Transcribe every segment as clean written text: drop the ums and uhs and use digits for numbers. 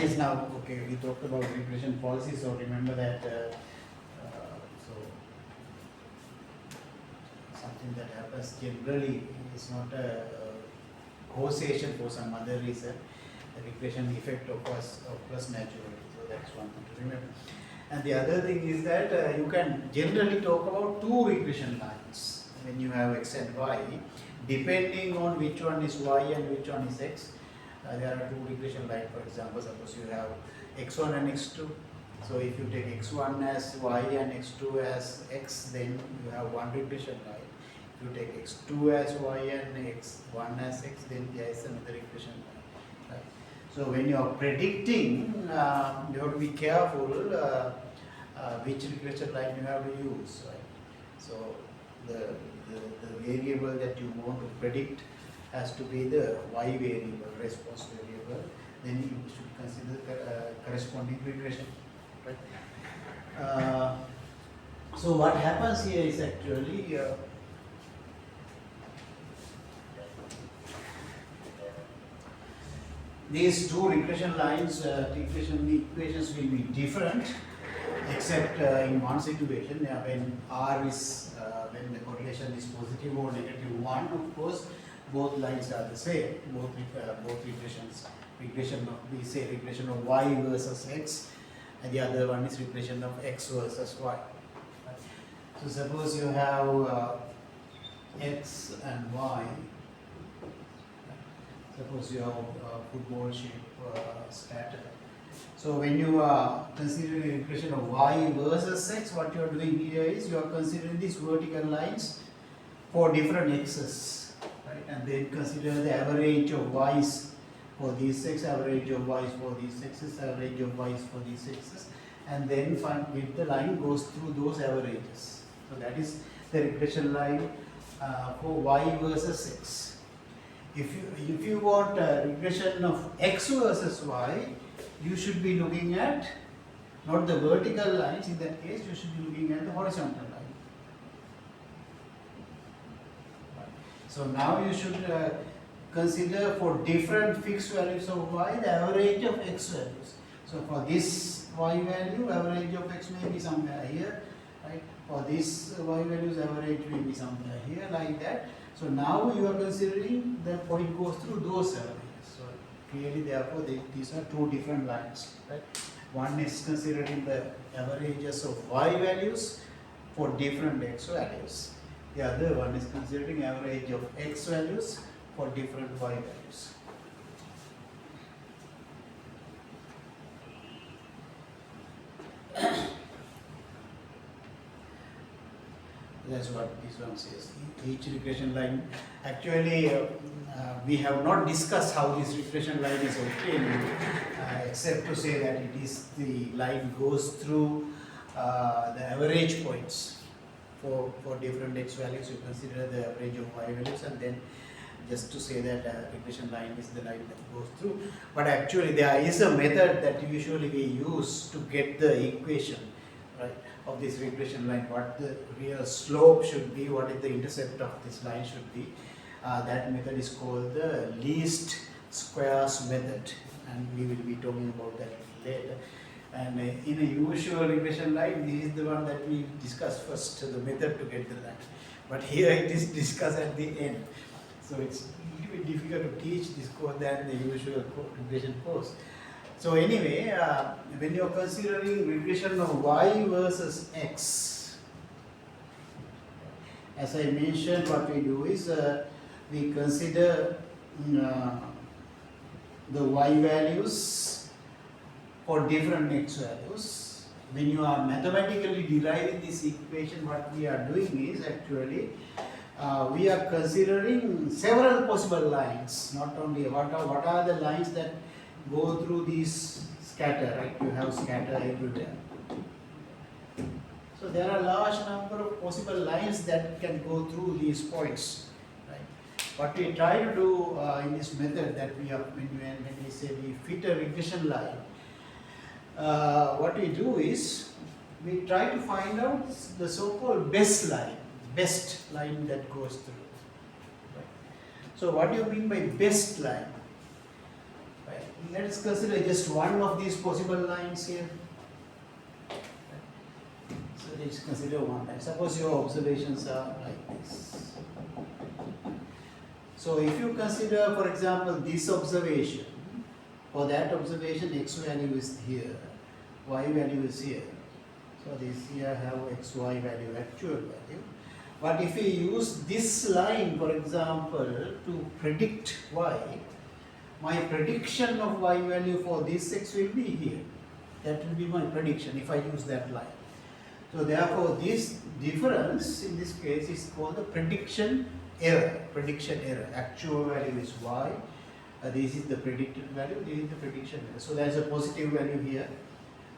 that is now, okay, we talked about regression policy, so remember that, so something that happens generally is not a causation for some other reason. The regression effect occurs naturally, so that's one thing to remember. And the other thing is that you can generally talk about two regression lines when you have x and y, depending on which one is y and which one is x. There are two regression lines. For example, suppose you have x1 and x2. So if you take x1 as y and x2 as x, then you have one regression line. If you take x2 as y and x1 as x, then there is another regression line. Right? So when you are predicting, you have to be careful which regression line you have to use. Right? So the variable that you want to predict has to be the y variable, response variable. Then you should consider corresponding regression. Right? So what happens here is actually these two regression lines, regression equations will be different, except in one situation when R is when the correlation is positive or negative 1. Of course, both lines are the same. Both regressions, regression of, we say regression of y versus x, and the other one is regression of x versus y. So suppose you have x and y. Suppose you have a football shape scatter. So when you are considering regression of y versus x, what you are doing here is you are considering these vertical lines for different x's, right? And then consider the average of y's for these x, average of y's for these x's, average of y's for these x's, and then find if the line goes through those averages. So that is the regression line for y versus x. If you want a regression of x versus y, you should be looking at not the vertical lines. In that case, you should be looking at the horizontal line. So now you should consider for different fixed values of y the average of x values. So for this y value, average of x may be somewhere here, right? For this y values, average may be somewhere here, like that. So now you are considering the point goes through those averages. So clearly, therefore, these are two different lines, right? One is considering the averages of y values for different x values. The other one is considering average of x values for different y values. That's what this one says. Each regression line, actually we have not discussed how this regression line is obtained, except to say that it is the line goes through the average points for different x values. You consider the average of y values, and then just to say that regression line is the line that goes through. But actually there is a method that usually we use to get the equation, right, of this regression line, what the real slope should be, what is the intercept of this line should be. That method is called the least squares method, and we will be talking about that later. And in a usual regression line, this is the one that we discuss first, the method to get the line. But here it is discussed at the end. So it's a little bit difficult to teach this course than the usual regression course. So anyway, when you are considering regression of y versus x, as I mentioned, what we do is we consider the y values for different x values. When you are mathematically deriving this equation, what we are doing is actually we are considering several possible lines. Not only what are the lines that go through these scatter, right? You have scatter everywhere. So there are a large number of possible lines that can go through these points, right? What we try to do in this method that we have, when we say we fit a regression line, what we do is we try to find out the so-called best line that goes through. Right? So what do you mean by best line? Right. Let us consider just one of these possible lines here. So let's consider one line. Suppose your observations are like this. So if you consider, for example, this observation, for that observation x value is here, y value is here. So this here have xy value, actual value. But if we use this line, for example, to predict y, my prediction of y value for this x will be here. That will be my prediction if I use that line. So therefore, this difference in this case is called the prediction error. Prediction error. Actual value is y. This is the predicted value. This is the prediction error. So there is a positive value here.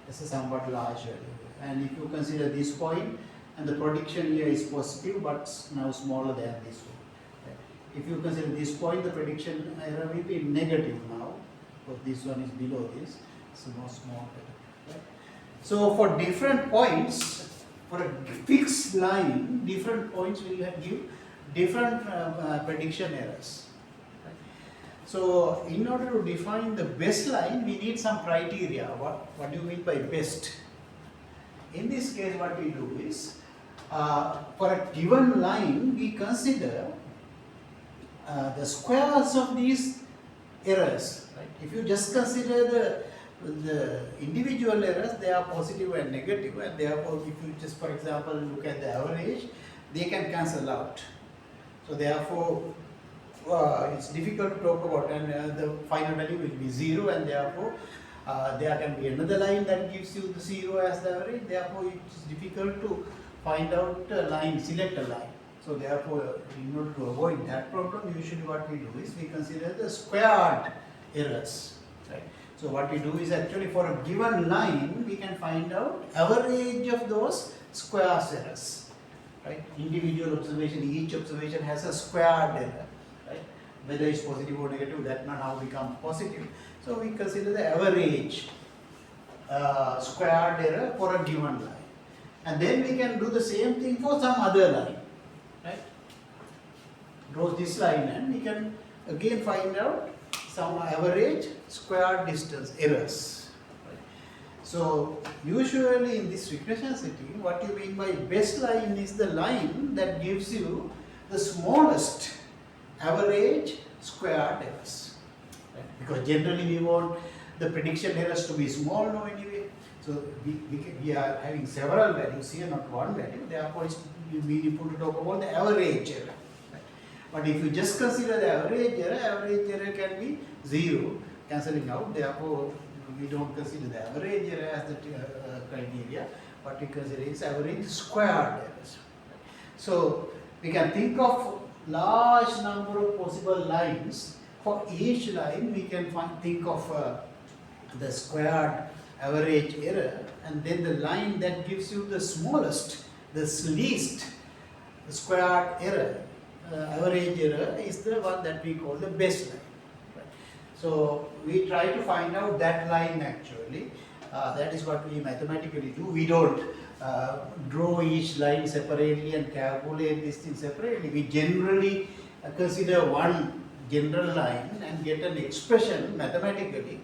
This is a somewhat large value. And if you consider this point, and the prediction here is positive, but now smaller than this one. Right. If you consider this point, the prediction error will be negative now, because this one is below this. So more small. Right. So for different points, for a fixed line, different points will give different prediction errors. Right. So in order to define the best line, we need some criteria. What do you mean by best? In this case, what we do is, for a given line, we consider the squares of these errors. Right? If you just consider the individual errors, they are positive and negative, and therefore, if you just, for example, look at the average, they can cancel out. So therefore, it's difficult to talk about, and the final value will be 0, and therefore, there can be another line that gives you the 0 as the average. Therefore, it's difficult to find out a line, select a line. So therefore, in order to avoid that problem, usually what we do is we consider the squared errors. Right? So what we do is actually for a given line, we can find out average of those square errors. Right? Individual observation, each observation has a squared error. Right? Whether it's positive or negative, that now become positive. So we consider the average squared error for a given line. And then we can do the same thing for some other line. Right? Draw this line and we can again find out some average square distance errors. Right? So usually in this regression setting, what you mean by best line is the line that gives you the smallest average squared errors. Right? Because generally we want the prediction errors to be small now anyway. So we are having several values here, not one value. Therefore, it's meaningful to talk about the average error. Right? But if you just consider the average error can be 0, cancelling out. Therefore, we don't consider the average error as the criteria. What we consider is average squared errors. Right? So we can think of large number of possible lines. For each line, we can think of the squared average error, and then the line that gives you the smallest, the least squared error, average error is the one that we call the best line. Right? So we try to find out that line actually. That is what we mathematically do. We don't draw each line separately and calculate this thing separately. We generally consider one general line and get an expression mathematically.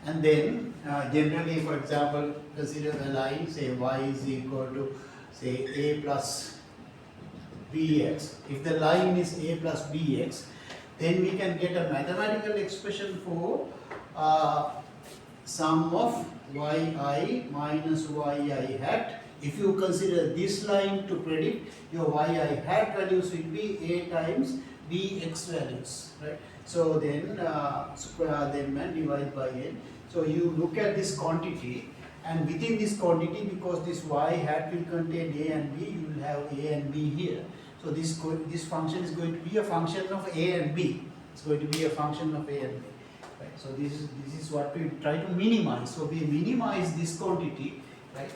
And then generally, for example, consider the line, say y is equal to say a plus bx. If the line is a plus bx, then we can get a mathematical expression for sum of yi minus yi hat. If you consider this line to predict, your yi hat values will be a times bx values, right? So then square them and divide by n. So you look at this quantity, and within this quantity, because this y hat will contain a and b, you will have a and b here. So this function is going to be a function of a and b. It's going to be a function of a and b. Right? So this is what we try to minimize. So we minimize this quantity, right?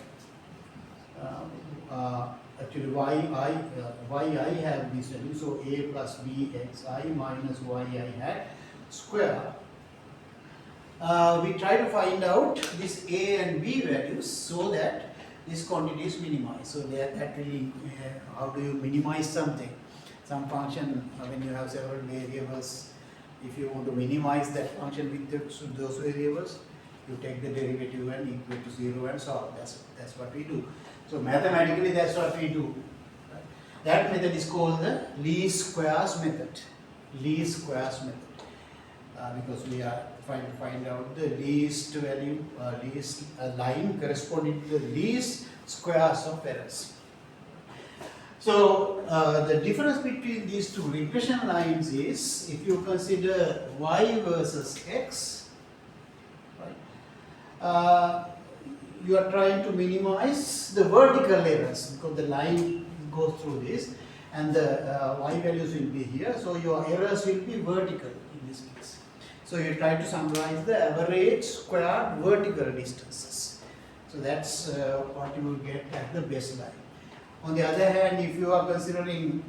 Actually yi have this value, so a plus bxi minus yi hat square. We try to find out this a and b values so that this quantity is minimized. So that really, how do you minimize something? Some function, when you have several variables If you want to minimize that function with those variables, you take the derivative and equal to 0 and solve. That's what we do. So mathematically, that's what we do. Right? That method is called the least squares method. Least squares method. Because we are trying to find out the least value, least line corresponding to the least squares of errors. So the difference between these two regression lines is, if you consider y versus x, right, you are trying to minimize the vertical errors because the line goes through this, and the y values will be here. So your errors will be vertical in this case. So you try to summarize the average squared vertical distances. So that's what you will get at the baseline. On the other hand, if you are considering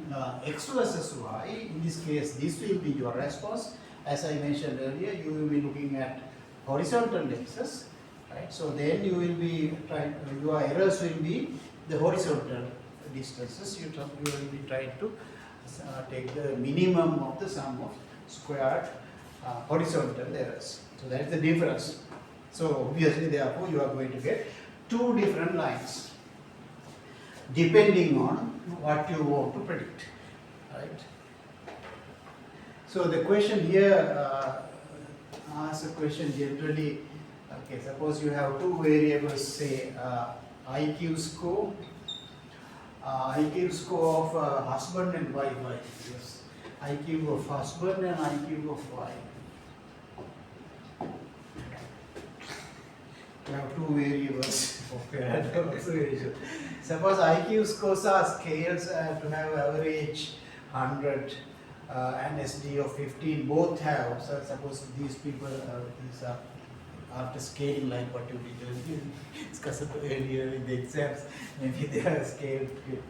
x versus y, in this case, this will be your response. As I mentioned earlier, you will be looking at horizontal axis, right? So then you will be trying, your errors will be the horizontal distances. You will be trying to take the minimum of the sum of squared horizontal errors. So that is the difference. So obviously, therefore, you are going to get two different lines, depending on what you want to predict, right? So the question here asks a question generally. Okay, suppose you have two variables, say IQ score of husband and wife. Yes, IQ of husband and IQ of wife. You have two variables of observation. Suppose IQ scores are scales to have average 100 and SD of 15. Both have. So suppose these people, these are after scaling, like what you did discussed earlier in the exams. Maybe they are scaled between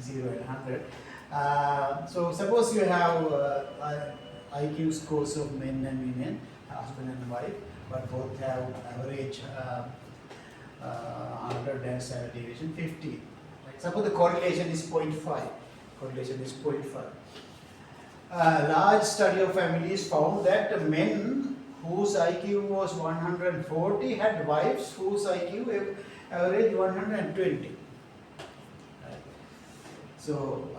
0 and 100. So suppose you have IQ scores of men and women, husband and wife, but both have average 100 and standard deviation 50. Right? Suppose the correlation is 0.5. Correlation is 0.5. A large study of families found that men whose IQ was 140 had wives whose IQ average 120. Right? So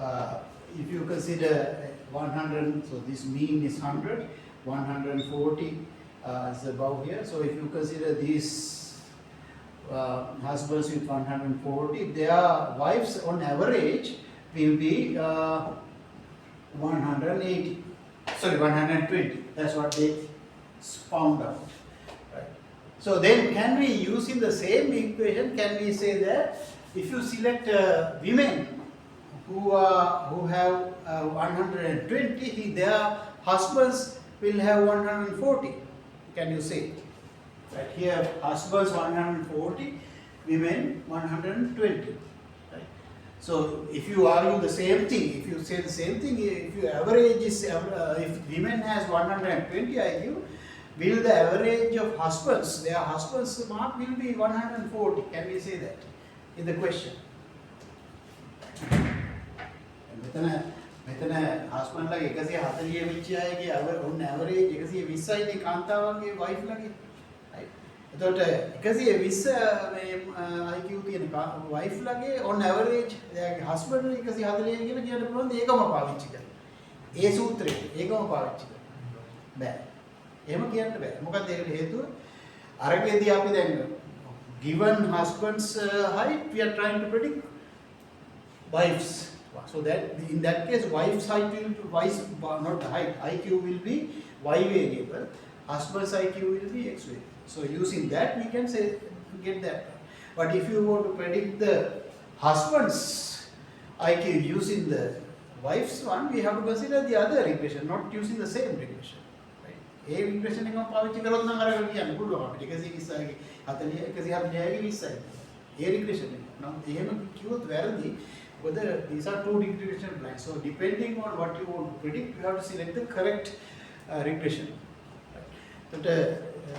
if you consider 100, so this mean is 100, 140 is above here. So if you consider these husbands with 140, their wives on average will be 180. Sorry, 120. That's what they found out. Right. So then, can we use in the same equation? Can we say that if you select women who have 120, their husbands will have 140? Can you say? Right here, husbands 140, women 120. Right. So if you argue the same thing, if you say the same thing, if your average is, if women has 120 IQ, will the average of husbands, their husbands mark will be 140? Can we say that in the question? මෙතන හස්බන්ඩ්ලා 140 වෙච්ච අයගේ on average 120යි නේ කාන්තාවන්ගේ wife ලගේ. right? එතකොට 120 මේ IQ තියෙන wife ලගේ on average එයාගේ හස්බන්ඩ් 140 කියලා කියන්න පුළුවන් ඒකම පාවිච්චි කරලා. ඒ සූත්‍රය ඒකම පාවිච්චි කරලා. බෑ. එහෙම කියන්න බෑ. මොකද ඒකට හේතුව අරගෙදී අපි දැන් given husband's height we are trying to predict wives. So that in that case, wife's height will be not the height. IQ will be y variable. Husband's IQ will be x variable. So using that, we can say get that. But if you want to predict the husband's IQ using the wife's one, we have to consider the other regression, not using the same regression. Right? A regression එකම පාවිච්චි කරොත් නම් අර කියන්න පුළුවන් අපිට 120යි 40 140යි 20යි. A regression එක. නම් එහෙම කිව්වොත් වැරදි. Whether these are two regression lines. So depending on what you want to predict, you have to select the correct regression. But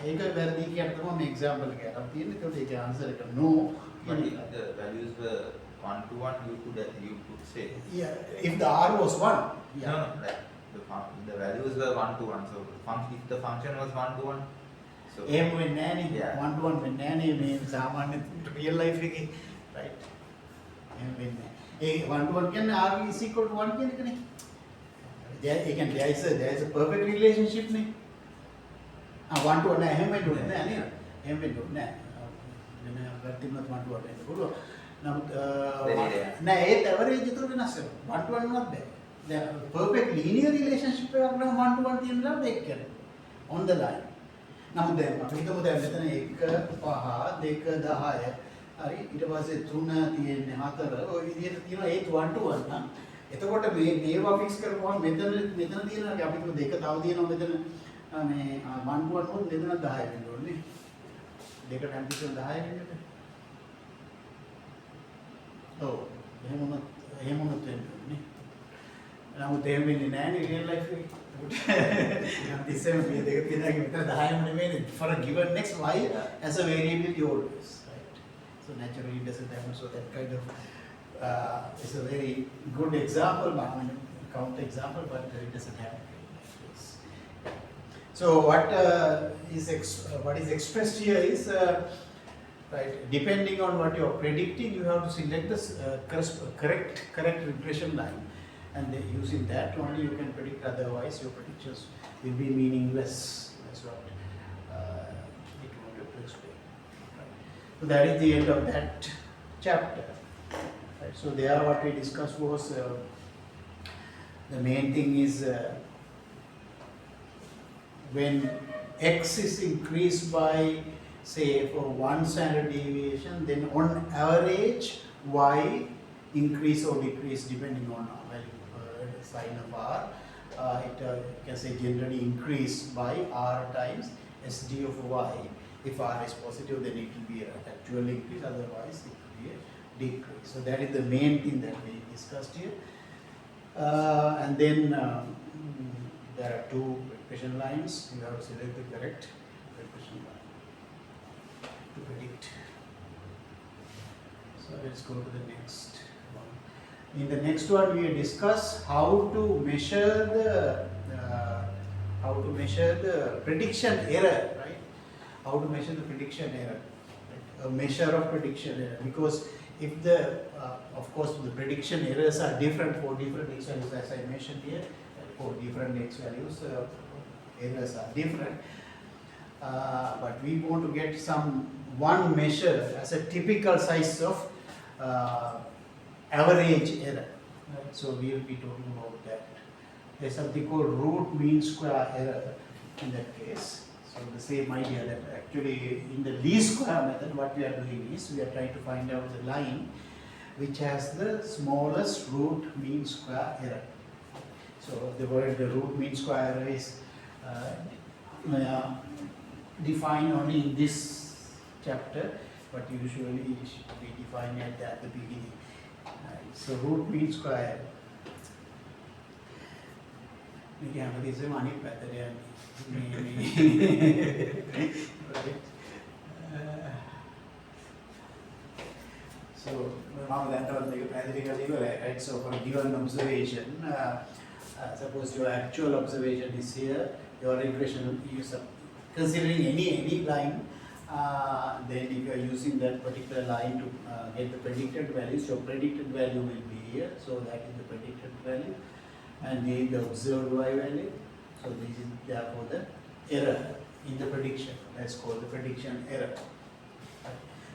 ඒක වැරදි කියන තමයි මේ example එක අරන් තියෙන්නේ. ඒකට ඒකේ answer එක no. But if the values were 1 to 1, you could say. Yeah, if the R was 1. Yeah. No, like the values were 1 to 1. So if the function was 1 to 1, so එහෙම වෙන්නේ නැහැ නේ. Yeah. 1 to 1 වෙන්නේ නැහැ නේ මේ සාමාන්‍ය real life එකේ. right. එහෙම වෙන්නේ නැහැ. ඒ 1 to 1 කියන්නේ r is equal to 1 කියන එකනේ. there is a perfect relationship නේ. 1 to 1 නැහැ එහෙම වෙන්නේ නැහැ නේද? එහෙම වෙන්නේ නැහැ. වෙන ප්‍රතිමත් 1 to 1 වෙන්න පුළුවන්. නමුත් නෑ ඒත් average එක වෙනස් වෙනවා. 1 to 1 වුණත් බෑ. දැන් perfect linear relationship එකක් නම් 1 to 1 තියෙන ලාභ ඒක කියන්නේ. on the line. නමුත් දැන් අපි හිතමු දැන් මෙතන 1 5 2 10 හරි ඊට පස්සේ 3 තියෙන්නේ 4 ඔය විදිහට තියෙනවා ඒත් 1 to 1 නම් එතකොට මේවා ෆික්ස් කරපුවම මෙතන තියෙනවා අපි හිතමු 2 තව තියෙනවා මෙතන මේ 1 to 1 වුත් මෙතන 10 වෙන්න ඕනේ. දෙකට හැම්පිටන් 10 වෙන්නේ. ඔව් එහෙම වුණත් වෙන්න ඕනේ. නමුත් එහෙම වෙන්නේ නැහැ නේ real life එකේ. This මේ දෙක තියෙනවා මෙතන 10ම නෙමෙයි for a given x y as a variable always, right? So naturally it doesn't happen. So that kind of is a very good example, but I mean counter example, but it doesn't happen. So what is expressed here is right. Depending on what you are predicting, you have to select the correct regression line. And using that only you can predict, otherwise your predictions will be meaningless. That's what it wanted to explain. Right. So that is the end of that chapter. Right. So there what we discussed was the main thing is when x is increased by say for 1 standard deviation, then on average y increase or decrease depending on value sign of r. It can say generally increase by r times sd of y. If r is positive, then it will be an actual increase, otherwise it will be a decrease. So that is the main thing that we discussed here. And then there are 2 regression lines. You have to select the correct regression line to predict. So let's go to the next. In the next one, we will discuss how to measure the prediction error, right? How to measure the prediction error, right? A measure of prediction error, because if of course, the prediction errors are different for different x values, as I mentioned here. For different x values, errors are different. But we want to get one measure as a typical size of average error. Right? So we will be talking about that. There's something called root mean square error in that case. So the same idea that actually in the least square method, what we are doing is we are trying to find out the line which has the smallest root mean square error. So the root mean square error is defined only in this chapter, but usually it should be defined at the beginning. So root mean square. මේක හැමදෙස්සෙම අනිත් පැත්තට යන්නේ. So now that was the practical, right? So for a given observation, suppose your actual observation is here, your regression is considering any line. Then if you are using that particular line to get the predicted values, your predicted value will be here. So that is the predicted value, and the observed y value. So this is therefore the error in the prediction. That's called the prediction error.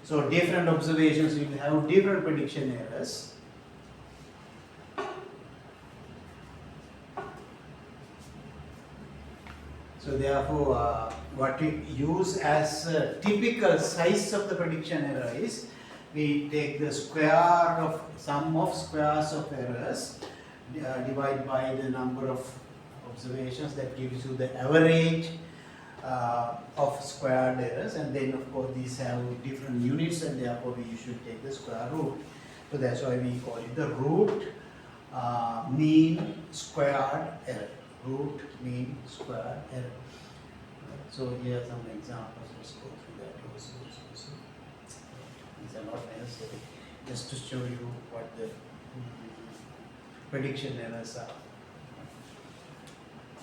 So different observations will have different prediction errors. So therefore, what we use as a typical size of the prediction error is we take the sum of squares of errors, divide by the number of observations, that gives you the average of squared errors, and then of course these have different units, and therefore we should take the square root. So that's why we call it the root mean squared error. Root mean square error. So here are some examples. Let's go through that also. These are not necessary, just to show you what the prediction errors are.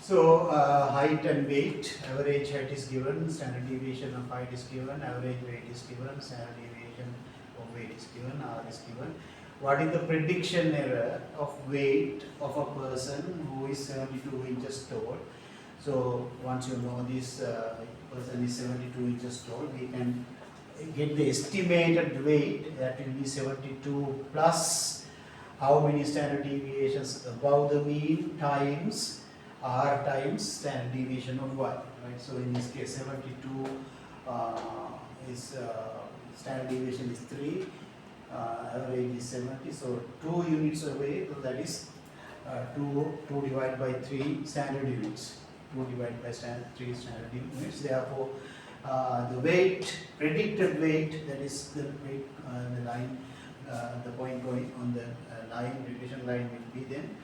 So height and weight, average height is given, standard deviation of height is given, average weight is given, standard deviation of weight is given, R is given. What is the prediction error of weight of a person who is 72 inches tall? So once you know this person is 72 inches tall, we can get the estimated weight, that will be 72 plus how many standard deviations above the mean times R times standard deviation of y, right? So in this case 72 is standard deviation is 3, average is 70, so 2 units away, so that is 2 divided by 3 standard units, 2 divided by 3 standard units. Therefore the weight, predicted weight, that is the weight, the line, the point going on the line, regression line will be then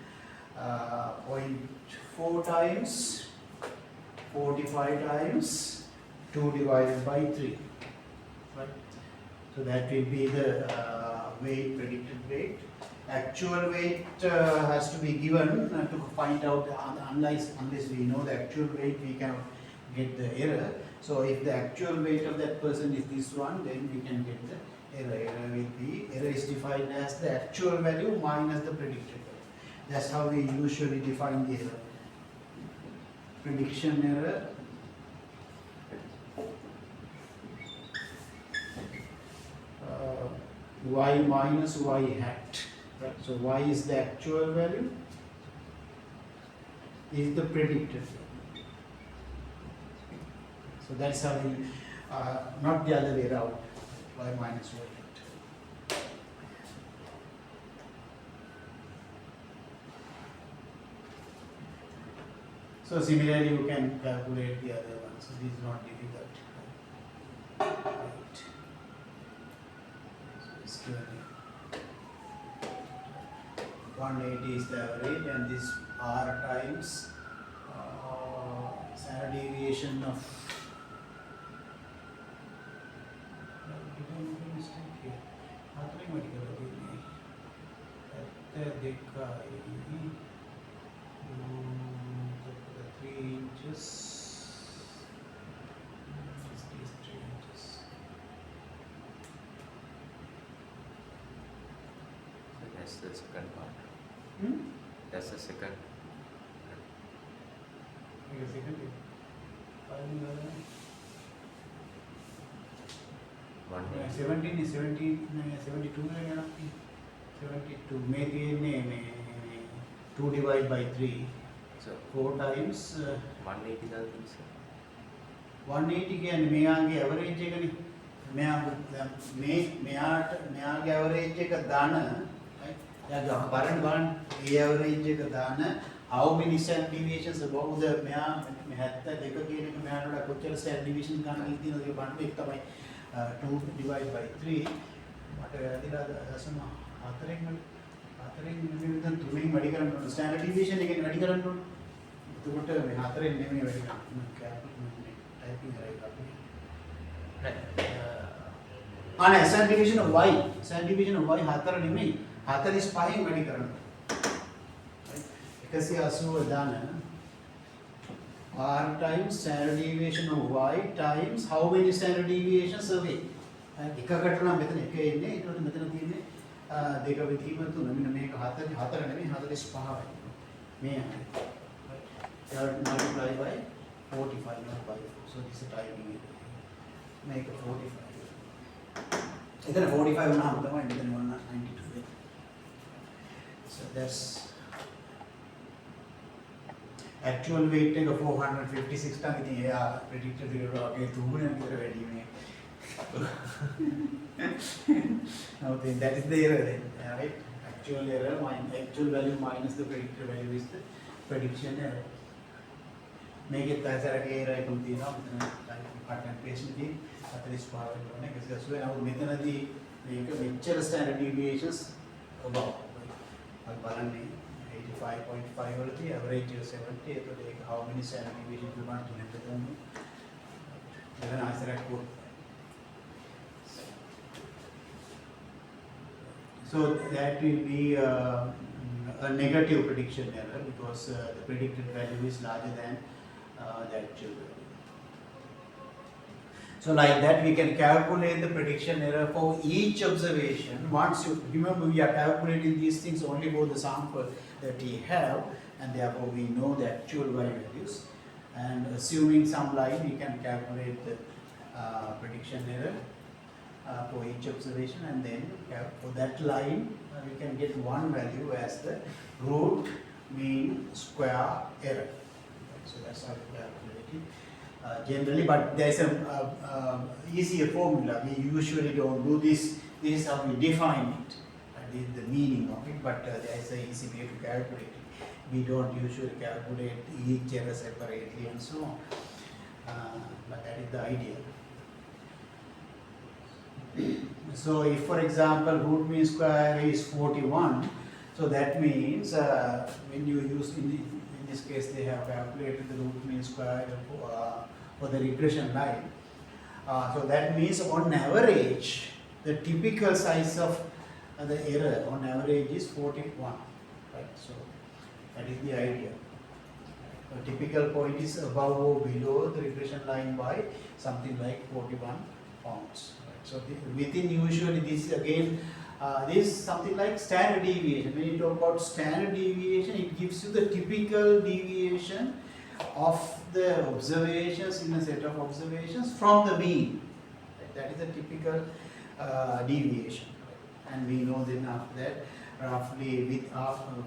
0.4 times 45 times 2 divided by 3, right? So that will be the weight, predicted weight. Actual weight has to be given to find out, unless we know the actual weight, we cannot get the error. So if the actual weight of that person is this one, then we can get the error. Error will be, error is defined as the actual value minus the predicted value. That's how we usually define the error. Prediction error y minus y hat, right? So y is the actual value, is the predicted value. So that's how we, not the other way around, y minus y hat. So similarly you can calculate the other one, so this is not difficult. Right. So it's given here. 180 is the average, and this R times standard deviation of, did I make a mistake here? The 3 inches. These 3 inches. So that's the second part. Hmm? That's the second. Wait a second. 17 is 72 है 72 में दिए ने 2 divided by 3, So 4 times 180 thousand. 180 කියන්නේ මෙයාගේ average එක නේ. මෙයාගේ average එක දාන, right? එයාගේ current බලන්න, ඒ average එක දාන how many standard deviations above the මෙයා 72 කියන එක මෙයාට වඩා කොච්චර standard deviation ගන්න තියෙනවද කියලා බලන්න. ඒක තමයි 2 divided by 3. මට වැරදිලා දශම 4න් මෙතන 3න් වැඩි කරන්න ඕන. standard deviation එකෙන් වැඩි කරන්න ඕන. එතකොට මේ 4න් නෙමෙයි වැඩි කරන්න. typing right up. නෑ standard deviation of y. standard deviation of y 4 නෙමෙයි. 45න් වැඩි කරන්න. right? 180 දාන R times standard deviation of y times how many standard deviations away? එකකට නම් මෙතන එක එන්නේ, ඊට පස්සේ මෙතන තියෙන්නේ දෙක විදීම තුන. මෙන්න මේක 4 නෙමෙයි 45 වෙනවා. මේ that multiply by 45 not by 4. So this is typing it. Make it 45. එතන 45 වුණාම තමයි මෙතන 192 වෙන්නේ. So that's actual weight එක 456 ටන්. ඉතින් එයා predicted value වගේ තුනේ විතර වැඩි මේ. Now then that is the error then, right? Actual error minus actual value minus the predicted value is the prediction error. Make it as a error එකක් තියෙනවා. මෙතන cut and paste එකේ 45 වෙනවා නේ. ඒක සුවේ නමුත් මෙතනදී මේක මෙච්චර standard deviations above. අපි බලන්නේ 85.5 වලදී average 70. එතකොට ඒක how many standard deviations we want to measure them. Then answer at code. So that will be a negative prediction error because the predicted value is larger than the actual value. So like that we can calculate the prediction error for each observation. Once you remember, we are calculating these things only for the sample that we have, and therefore we know the actual y values. And assuming some line, we can calculate the prediction error for each observation, and then for that line we can get one value as the root mean square error. So that's how we calculate it. Generally, but there's a easier formula. We usually don't do this. This is how we define it. This is the meaning of it. But there is an easy way to calculate it. We don't usually calculate each error separately and so on. But that is the idea. So, if for example root mean square is 41, so that means when you use in this case they have calculated the root mean square for the regression line. So that means on average the typical size of the error on average is 41, right? So that is the idea. The typical point is above or below the regression line by something like 41 pounds. Right? So within usually this again this is something like standard deviation. When you talk about standard deviation, it gives you the typical deviation of the observations in a set of observations from the mean. Right? That is the typical deviation. Right? And we know then after that roughly with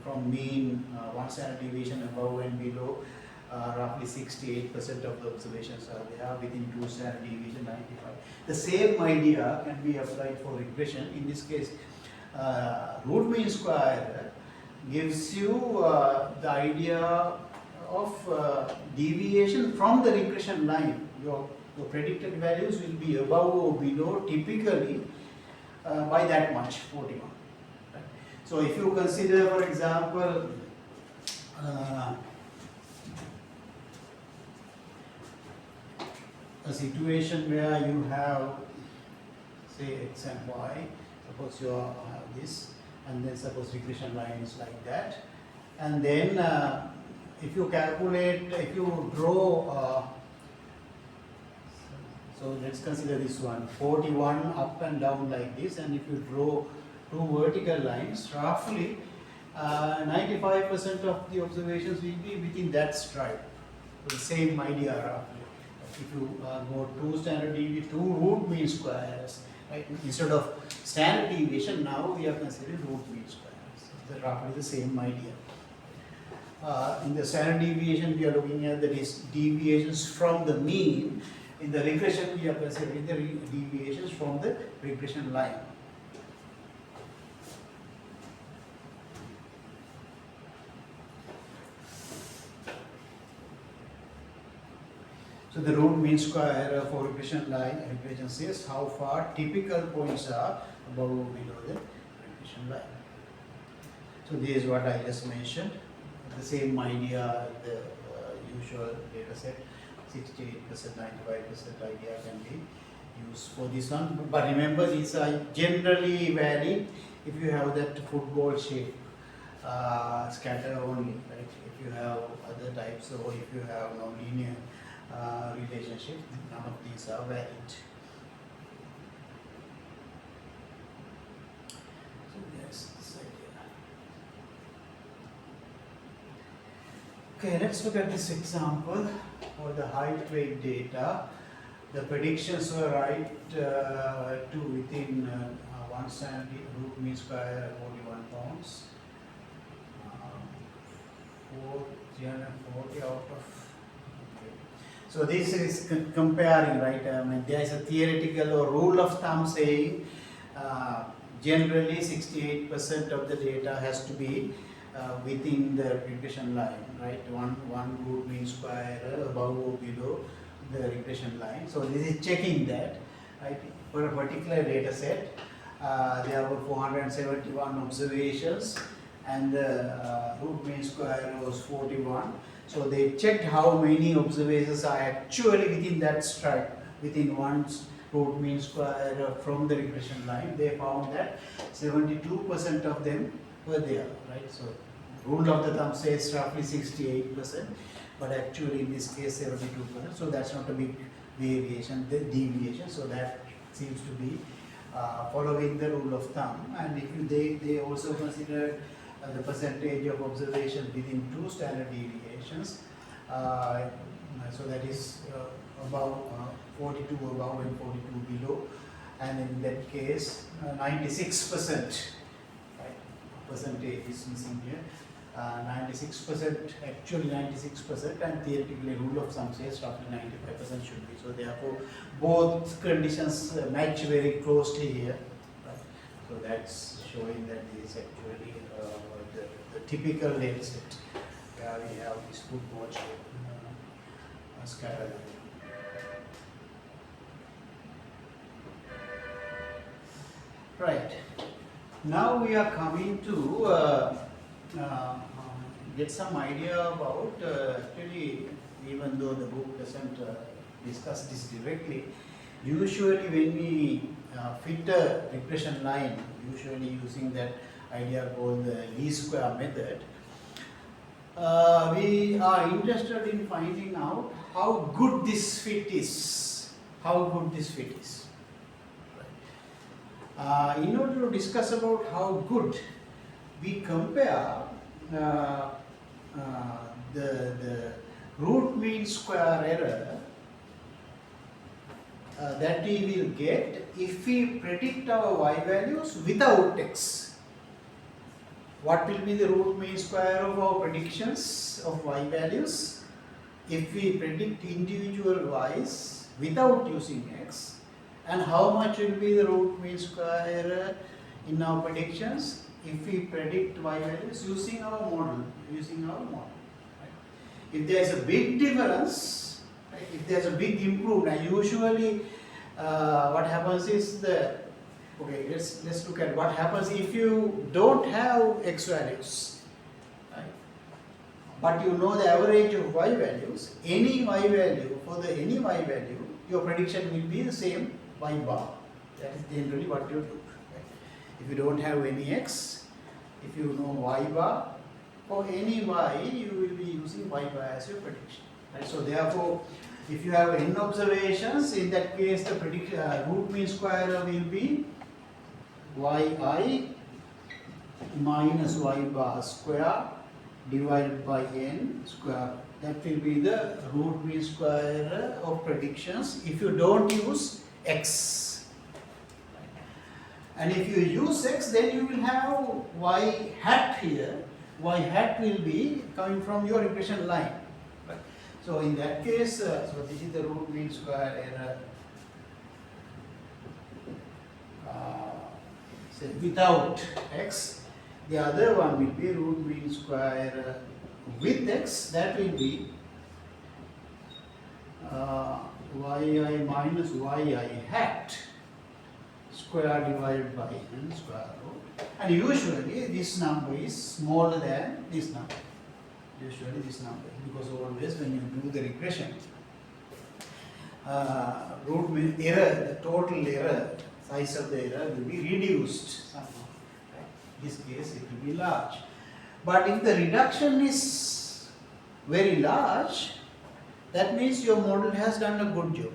from mean one standard deviation above and below, roughly 68% of the observations are there, within two standard deviation 95. The same idea can be applied for regression. In this case, root mean square gives you the idea of deviation from the regression line. Your predicted values will be above or below typically by that much, 41. Right? So if you consider, for example, a situation where you have say x and y, suppose you have this, and then suppose regression line is like that, and then if you calculate, if you draw, so let's consider this one, 41 up and down like this, and if you draw two vertical lines, roughly 95% of the observations will be within that stripe. So the same idea roughly. If you go two standard deviation, two root mean squares, right? Instead of standard deviation, now we are considering root mean squares. So roughly the same idea. In the standard deviation, we are looking at the deviations from the mean. In the regression, we are considering the deviations from the regression line. So the root mean square error for regression line, regression says how far typical points are above or below the regression line. So this is what I just mentioned. The same idea, the usual data set, 68%, 95% idea can be used for this one. But remember, these are generally valid if you have that football shape scatter only, right? If you have other types, or if you have no linear relationship, none of these are valid. So yes, this idea. Okay, let's look at this example for the height weight data. The predictions were right to within one standard root mean square 41 pounds. 340 out of. So this is comparing, right? I mean, there is a theoretical or rule of thumb saying generally 68% of the data has to be within the regression line, right? One root mean square above or below the regression line. So this is checking that, right? For a particular data set, there were 471 observations, and the root mean square was 41. So they checked how many observations are actually within that stripe, within one root mean square from the regression line. They found that 72% of them were there, right? So rule of the thumb says roughly 68%, but actually in this case 72%. So that's not a big variation, the deviation. So that seems to be following the rule of thumb. And if you, they also considered the percentage of observation within two standard deviations. So that is above 42 above and 42 below, and in that case 96%, right, percentage is missing here. 96%, actually 96%, and theoretically rule of thumb says roughly 95% should be. So therefore both conditions match very closely here, right? So that's showing that this is actually the typical data set where we have this football shape scatter line. Right. Now we are coming to get some idea about actually, even though the book doesn't discuss this directly, usually when we fit a regression line, usually using that idea called the least square method, we are interested in finding out how good this fit is. How good this fit is. In order to discuss about how good, we compare the root mean square error that we will get if we predict our y values without x. What will be the root mean square of our predictions of y values if we predict individual y's without using x, and how much will be the root mean square error in our predictions if we predict y values using our model, right? If there is a big difference, right, if there is a big improvement, and usually what happens is okay, let's look at what happens if you don't have x values, right? But you know the average of y values. Any y value, for any y value, your prediction will be the same y bar. That is generally what you do. Right? If you don't have any x, if you know y bar, for any y, you will be using y bar as your prediction. Right? So therefore, if you have n observations, in that case the root mean square error will be yi minus y bar square divided by n square. That will be the root mean square error of predictions if you don't use x. And if you use x, then you will have y hat here. Y hat will be coming from your regression line. Right? So in that case, so this is the root mean square error without x. The other one will be root mean square error with x. That will be yi minus yi hat square divided by n square root. And usually this number is smaller than this number. Usually this number, because always when you do the regression, root mean error, the total error, size of the error will be reduced somehow. Right? In this case it will be large. But if the reduction is very large, that means your model has done a good job.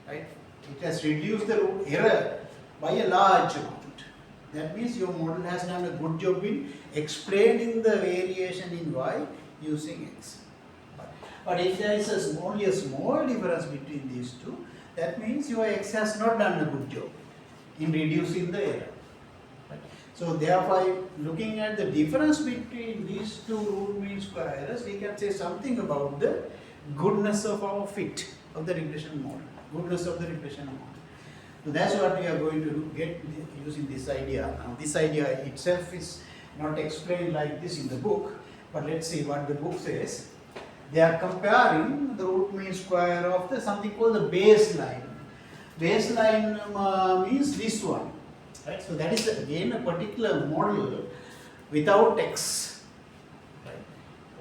Right? It has reduced the error by a large amount. That means your model has done a good job in explaining the variation in y using x. But if there is only a small difference between these two, that means your x has not done a good job in reducing the error. Right? So therefore, looking at the difference between these two root mean square errors, we can say something about the goodness of our fit of the regression model. Goodness of the regression model. So that's what we are going to get using this idea. Now this idea itself is not explained like this in the book, but let's see what the book says. They are comparing the root mean square of something called the baseline. Baseline means this one, right? So that is again a particular model without x. Right?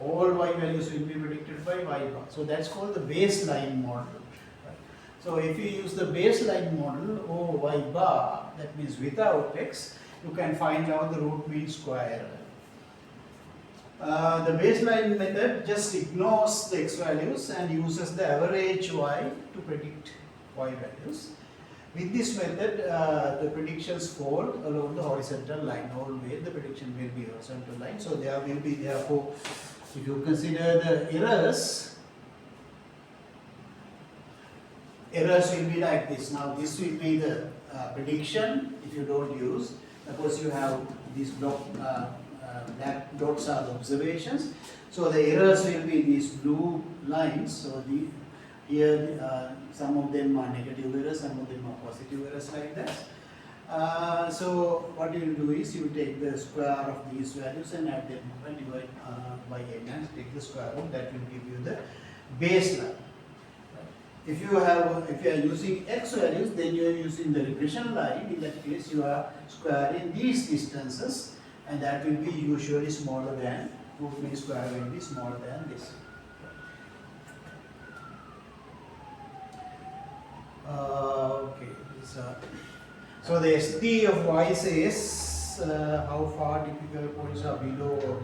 All y values will be predicted by y bar. So that's called the baseline model. Right? So if you use the baseline model O y bar, that means without x, you can find out the root mean square The baseline method just ignores the x values and uses the average y to predict y values. With this method, the predictions fall along the horizontal line. Always the prediction will be horizontal line. So there will be, therefore, if you consider the errors will be like this. Now this will be the prediction if you don't use. Of course, you have these black dots are the observations. So the errors will be these blue lines. So here some of them are negative errors, some of them are positive errors like that. So what you will do is you take the square of these values and add them up and divide by n and take the square root. That will give you the baseline. If you are using x values, then you are using the regression line. In that case, you are squaring these distances, and that will be usually smaller than root mean square will be smaller than this. Okay. So the SD of y says how far typical points are below or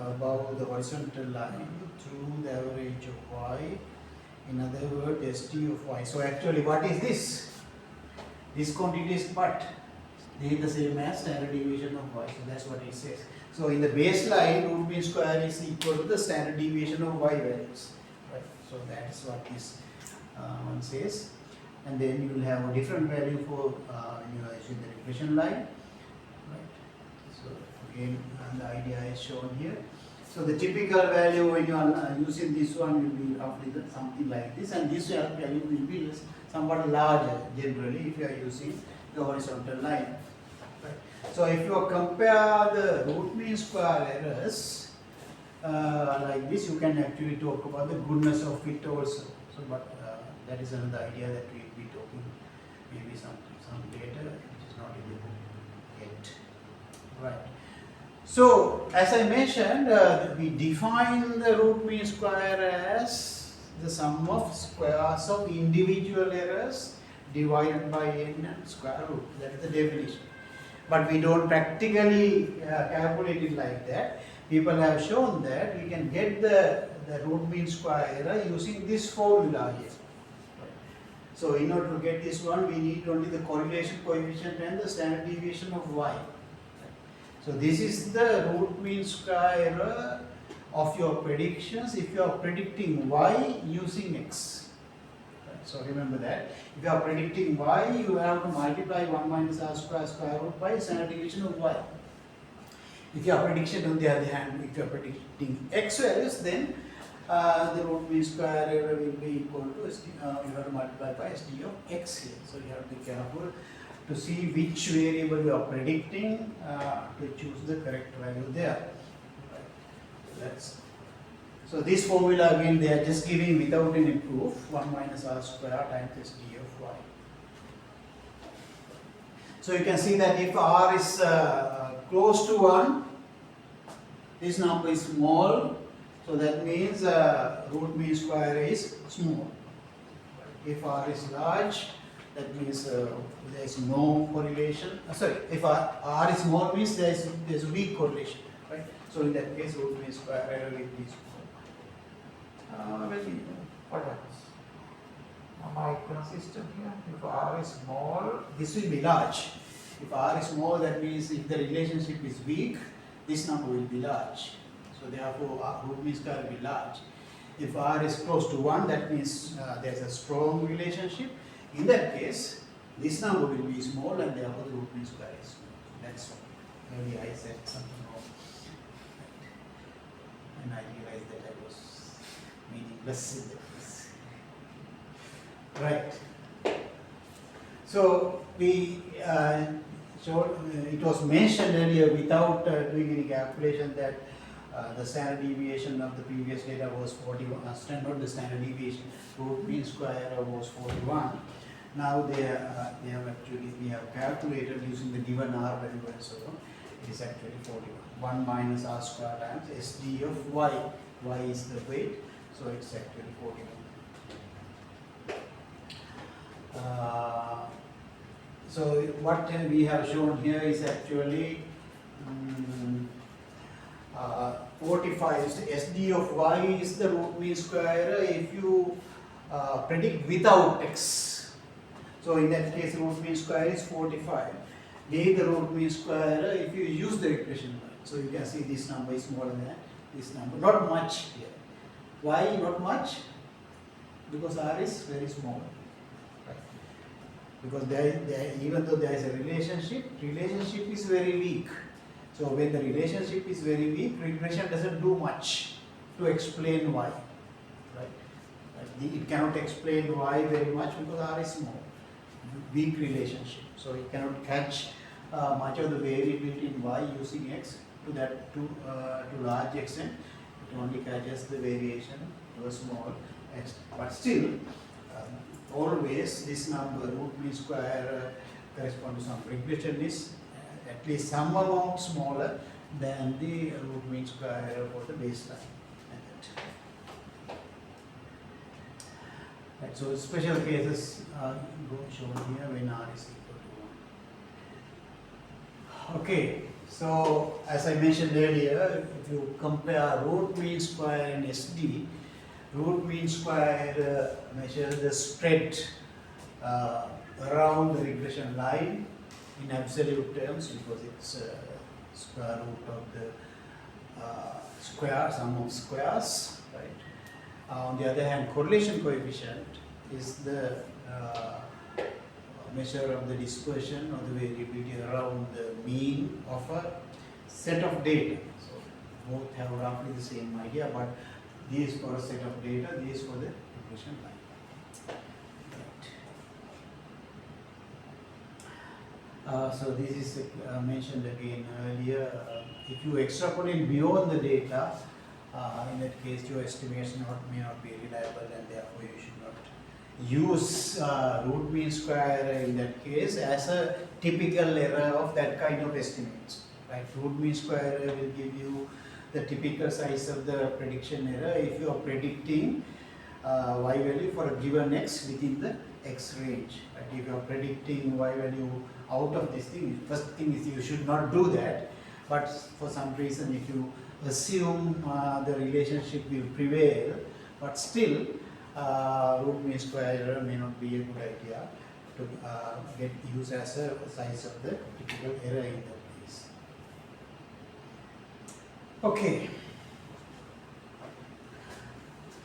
above the horizontal line through the average of y. In other words, SD of y. So actually, what is this? This quantity is what? They are the same as standard deviation of y. So that's what it says. So in the baseline, root mean square is equal to the standard deviation of y values. Right. So that's what this one says. And then you will have a different value for when you are using the regression line. Right. So again, the idea is shown here. So the typical value when you are using this one will be roughly something like this, and this value will be somewhat larger generally if you are using the horizontal line. Right. So if you compare the root mean square errors like this, you can actually talk about the goodness of fit also. So, but that is another idea that we will be talking maybe some later, which is not in the book yet. Right. So, as I mentioned, we define the root mean square as the sum of squares of individual errors divided by n and square root. That is the definition. But we don't practically calculate it like that. People have shown that we can get the root mean square error using this formula here. So, in order to get this one, we need only the correlation coefficient and the standard deviation of y. So this is the root mean square error of your predictions if you are predicting y using x. Right. So remember that. If you are predicting y, you have to multiply 1 minus r square root by standard deviation of y. If your prediction on the other hand, if you are predicting x values, then the root mean square error will be equal to SD, you have to multiply by SD of x here. So you have to be careful to see which variable you are predicting to choose the correct value there. Right. So this formula again they are just giving without any proof 1 minus r square times SD of y. So you can see that if r is close to 1, this number is small, so that means root mean square is small. If r is large, that means there is no correlation. If r is small means there is a weak correlation, right? So in that case, root mean square error will be small. What happens? Am I consistent here? If r is small, this will be large. If r is small, that means if the relationship is weak, this number will be large. So therefore, root mean square will be large. If r is close to 1, that means there is a strong relationship. In that case, this number will be small and therefore the root mean square is small. That's all. Maybe I said something wrong. And I realized that I was meaningless in that case. Right. So we it was mentioned earlier without doing any calculation that the standard deviation of the previous data was 41, not the standard deviation, root mean square error was 41. Now we have calculated using the given r value and so on, it is actually 41. 1 minus r square times SD of y. Y is the weight, so it's actually 41. So what we have shown here is actually 45. So SD of y is the root mean square error if you predict without x. So in that case, root mean square is 45. D the root mean square error if you use the regression line. So you can see this number is smaller than this number. Not much here. Why not much? Because R is very small. Right? Because even though there is a relationship is very weak. So when the relationship is very weak, regression doesn't do much to explain why. Right? It cannot explain why very much because R is small. Weak relationship. So it cannot catch much of the variability in y using x to large extent. It only catches the variation to a small extent. But still, always this number root mean square corresponds to some regression is at least some amount smaller than the root mean square for the baseline method. Right, so special cases are shown here when R is equal to 1. Okay, so as I mentioned earlier, if you compare root mean square and SD, root mean square measures the spread around the regression line in absolute terms because it's square root of the sum of squares, right? On the other hand, correlation coefficient is the measure of the dispersion or the variability around the mean of a set of data. So both have roughly the same idea, but these for a set of data, these for the regression line. So this is mentioned again earlier. If you extrapolate beyond the data, in that case your estimates may not be reliable, and therefore you should not use root mean square in that case as a typical error of that kind of estimates. Right? Root mean square error will give you the typical size of the prediction error if you are predicting y value for a given x within the x range. Right? If you are predicting y value out of this thing, first thing is you should not do that. But for some reason, if you assume the relationship will prevail, but still root mean square error may not be a good idea to get used as a size of the typical error in that case. Okay.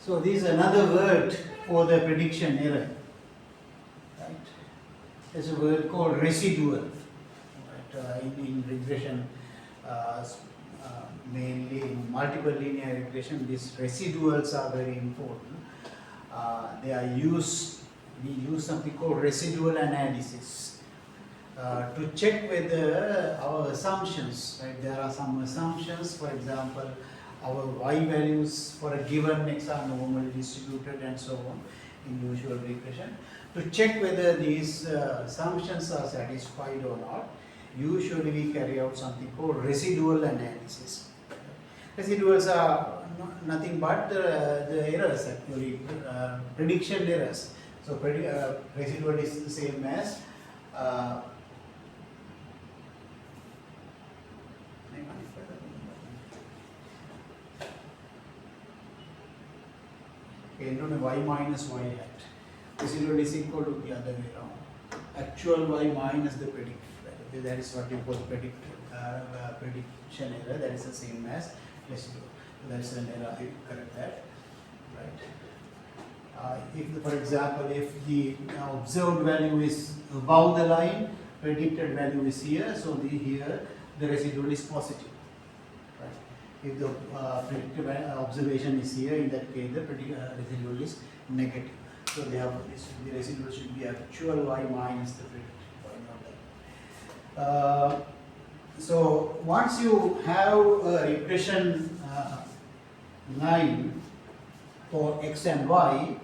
So this is another word for the prediction error. Right? There's a word called residual. Right? In regression, mainly in multiple linear regression, these residuals are very important. They are used. We use something called residual analysis to check whether our assumptions. Right? There are some assumptions. For example, our y values for a given x are normally distributed and so on in usual regression. To check whether these assumptions are satisfied or not, usually we carry out something called residual analysis. Residuals are nothing but the errors, actually, prediction errors. So residual is the same as y minus y hat. Residual is equal to the other way around. Actual y minus the predicted value. That is what you call prediction error. That is the same as residual. So that is an error. You correct that, right? If, for example, if the observed value is above the line, predicted value is here. So here the residual is positive. If the predicted observation is here, in that case the residual is negative. So they have this, the residual should be actual y minus the predicted y. So once you have a regression line for x and y,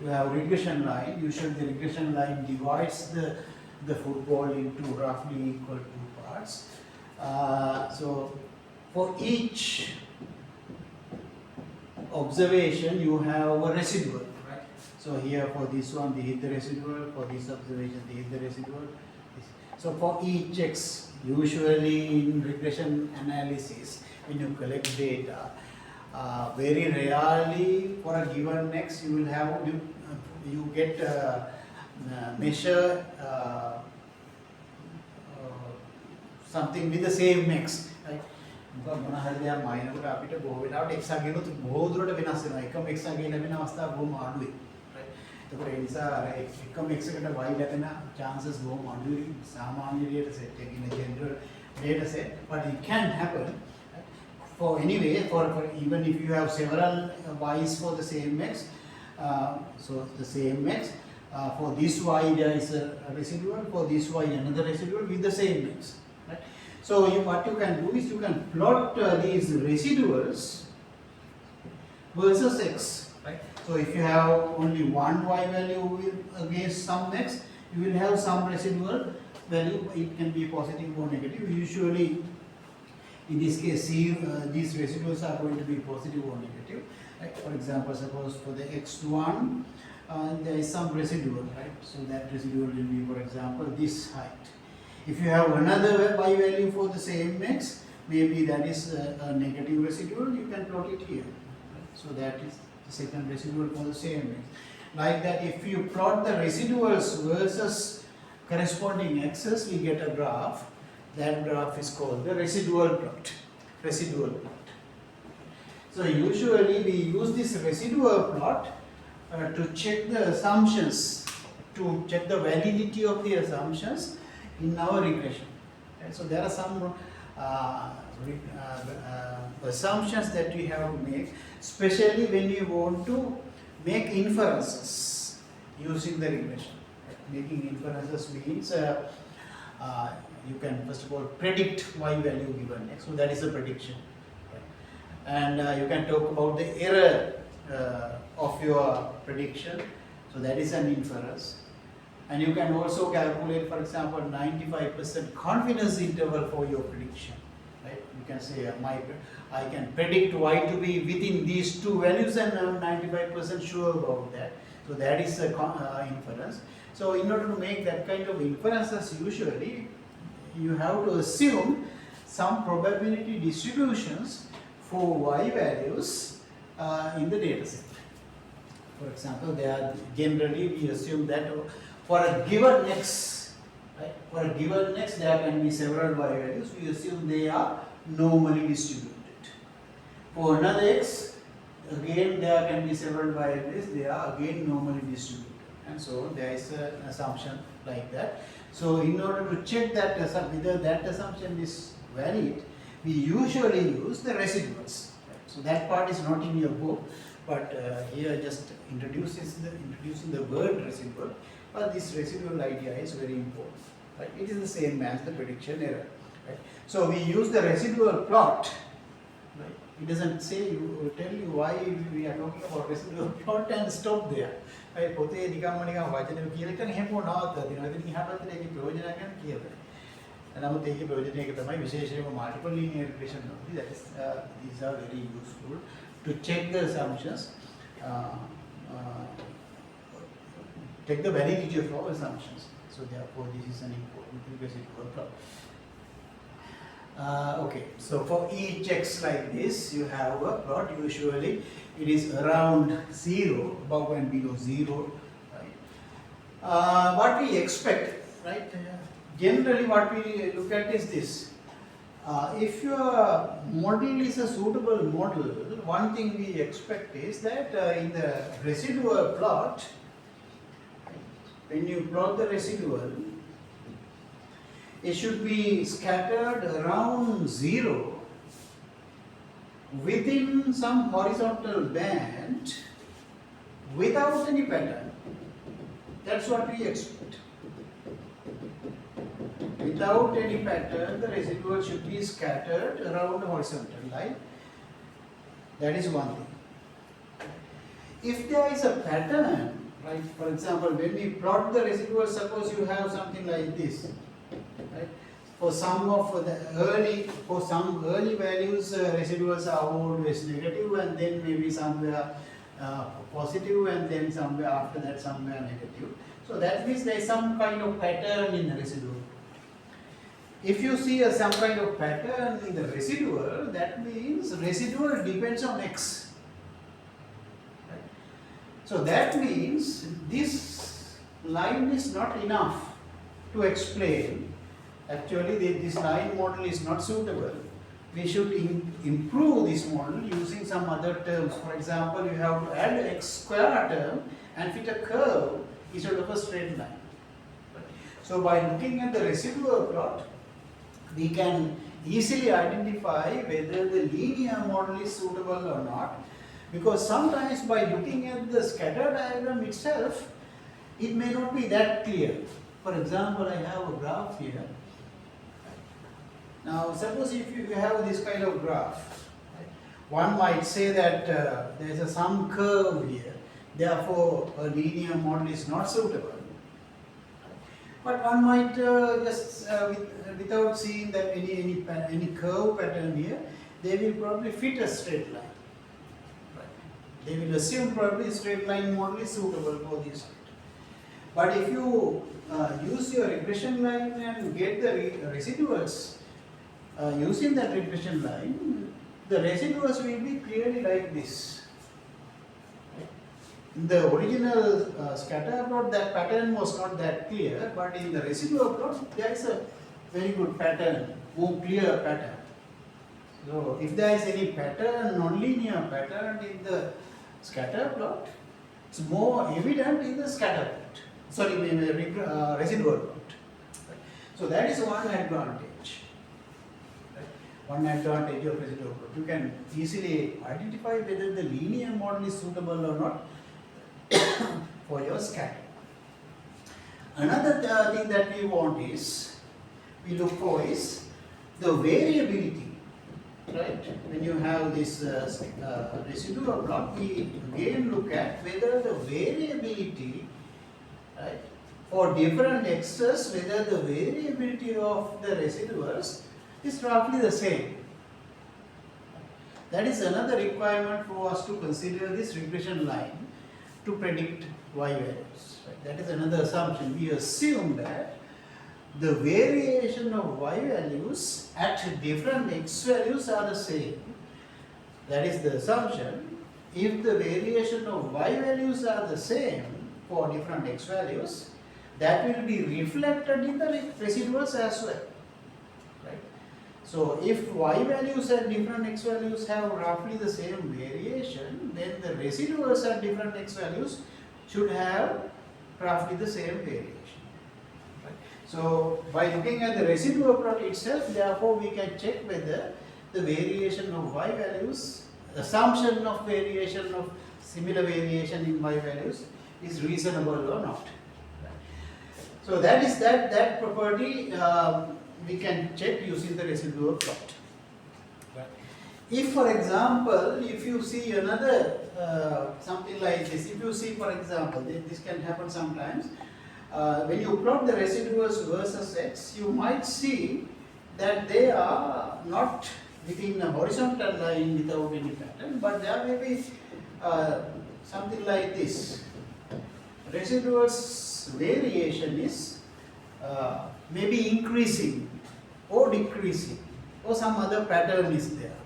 you have regression line. Usually the regression line divides the football into roughly equal two parts. So for each observation you have a residual, right? So here for this one they hit the residual, for this observation they hit the residual. So for each x, usually in regression analysis, when you collect data, very rarely for a given x you will have you get measure something with the same x, right? මොකක් මොන හරි දෙයක් මයින්කොට අපිට බොහෝ වෙලාවට x අගිනුත් බොහෝ දුරට වෙනස් වෙනවා. එකම x අගේ ලැබෙන අවස්ථා බොහොම අඩුයි. right? එතකොට ඒ නිසා එකම x එකට y ලැබෙන chances බොහොම අඩුයි සාමාන්‍ය data set එකකින් general data set, but it can happen. Right? For anyway, for even if you have several y's for the same x, so the same x, for this y there is a residual, for this y another residual with the same x. Right? So what you can do is you can plot these residuals versus x. Right? So if you have only one y value against some x, you will have some residual value. It can be positive or negative. Usually, in this case, these residuals are going to be positive or negative. Right? For example, suppose for the x1, there is some residual, right? So that residual will be, for example, this height. If you have another y value for the same x, maybe that is a negative residual, you can plot it here. Right? So that is the second residual for the same x. Like that, if you plot the residuals versus corresponding x's, we get a graph. That graph is called the residual plot. Residual plot. So usually we use this residual plot to check the assumptions, to check the validity of the assumptions in our regression. Right? So there are some assumptions that we have to make, especially when you want to make inferences using the regression. Right? Making inferences means you can first of all predict y value given x, so that is a prediction. Right? And you can talk about the error of your prediction, so that is an inference. And you can also calculate, for example, 95% confidence interval for your prediction. Right? You can say I can predict y to be within these two values and I'm 95% sure about that. So that is a inference. So in order to make that kind of inferences, usually you have to assume some probability distributions for y values in the data set. For example, generally we assume that for a given x, right, for a given x there can be several y values. We assume they are normally distributed. For another x, again there can be several y values. They are again normally distributed, and so there is an assumption like that. So in order to check that whether that assumption is valid, we usually use the residuals. Right? So that part is not in your book, but here just introducing the word residual. But this residual idea is very important. Right? It is the same as the prediction error. Right? So we use the residual plot. Right? It doesn't say tell you why we are talking about residual plot and stop there. Right? පොතේ නිකම්ම නිකන් වචන කියලා එකන හැමෝම නවත්තා දෙනවා. ඉතින් ඉහළට ඒකේ ප්‍රයෝජනයක් ගැන කියනවා. නමුත් ඒකේ ප්‍රයෝජනය එක තමයි විශේෂයෙන්ම multiple linear regression වලදී that is these are very useful to check the assumptions. Take the validity of our assumptions. So therefore, this is an important residual plot. Okay, so for each x like this, you have a plot. Usually, it is around 0, above and below 0. Right? What we expect, right? Generally, what we look at is this. If your model is a suitable model, one thing we expect is that in the residual plot, when you plot the residual, it should be scattered around 0 within some horizontal band without any pattern. That's what we expect. Without any pattern, the residual should be scattered around the horizontal line. That is one thing. If there is a pattern, right, for example, when we plot the residual, suppose you have something like this. Right? For some early values, residuals are always negative, and then maybe somewhere positive, and then somewhere after that somewhere negative. So that means there is some kind of pattern in the residual. if you see some kind of pattern in the residual, that means residual depends on x. Right? So that means this line is not enough to explain. Actually, this line model is not suitable. We should improve this model using some other terms. For example, you have to add x square term and fit a curve instead of a straight line. So by looking at the residual plot, we can easily identify whether the linear model is suitable or not, because sometimes by looking at the scatter diagram itself, it may not be that clear. For example, I have a graph here. Now suppose if you have this kind of graph, right, one might say that there is some curve here, therefore a linear model is not suitable. But one might without seeing that any curve pattern here, they will probably fit a straight line. Right. They will assume probably straight line model is suitable for this. But if you use your regression line and get the residuals using that regression line, the residuals will be clearly like this. In the original scatter plot, that pattern was not that clear, but in the residual plot, there is a very good pattern, more clear pattern. So, if there is any pattern, nonlinear pattern in the scatter plot, it's more evident in the scatter plot. Sorry, in the residual plot. So, that is one advantage. One advantage of residual plot. You can easily identify whether the linear model is suitable or not for your scatter. Another thing that we want is, we look for is the variability, right? When you have this residual plot, we again look at whether the variability, right, for different x's, whether the variability of the residuals is roughly the same. That is another requirement for us to consider this regression line to predict y values. Right? That is another assumption. We assume that the variation of y values at different x values are the same. That is the assumption. If the variation of y values are the same for different x values, that will be reflected in the residuals as well. Right? So if y values at different x values have roughly the same variation, then the residuals at different x values should have roughly the same variation. Right? So by looking at the residual plot itself, therefore we can check whether the variation of y values, assumption of variation of similar variation in y values is reasonable or not. So that is that property we can check using the residual plot. Right. If, for example, if you see another something like this, if you see, for example, this can happen sometimes, when you plot the residuals versus x, you might see that they are not within a horizontal line without any pattern, but there may be something like this. Residuals variation is maybe increasing or decreasing, or some other pattern is there.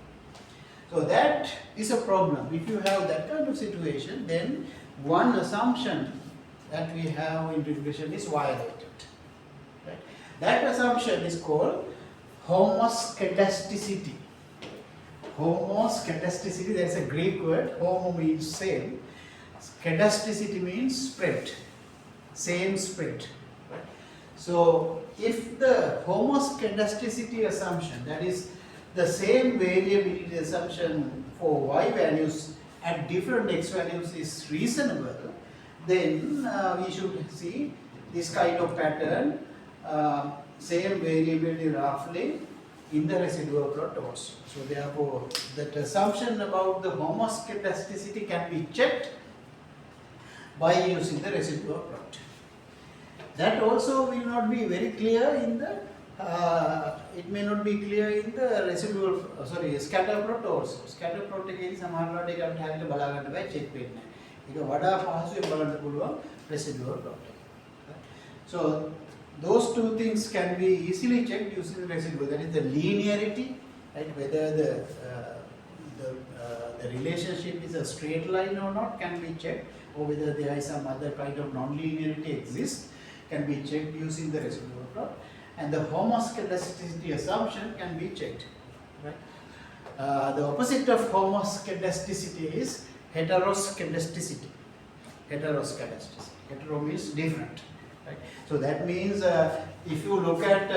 So that is a problem. If you have that kind of situation, then one assumption that we have in regression is violated. Right? That assumption is called homoscedasticity. Homoscedasticity, that's a Greek word. Homo means same. Scedasticity means spread, same spread. Right? So if the homoscedasticity assumption, that is the same variability assumption for y values at different x values is reasonable, then we should see this kind of pattern, same variability roughly in the residual plot also. So therefore that assumption about the homoscedasticity can be checked by using the residual plot. That also will not be very clear in the, it may not be clear in the residual, scatter plot also. Scatter plot එකේදී සමහරවිට ඒකට හැරියට බලා ගන්න බෑ, check වෙන්නේ නැහැ. ඒක වඩා පහසුවෙන් බලන්න පුළුවන් residual plot. So those two things can be easily checked using the residual. That is the linearity, right? Whether the relationship is a straight line or not can be checked, or whether there is some other kind of non-linearity exists can be checked using the residual plot. And the homoscedasticity assumption can be checked. Right? The opposite of homoscedasticity is heteroscedasticity. Heteroscedasticity. Hetero means different. Right? So that means if you look at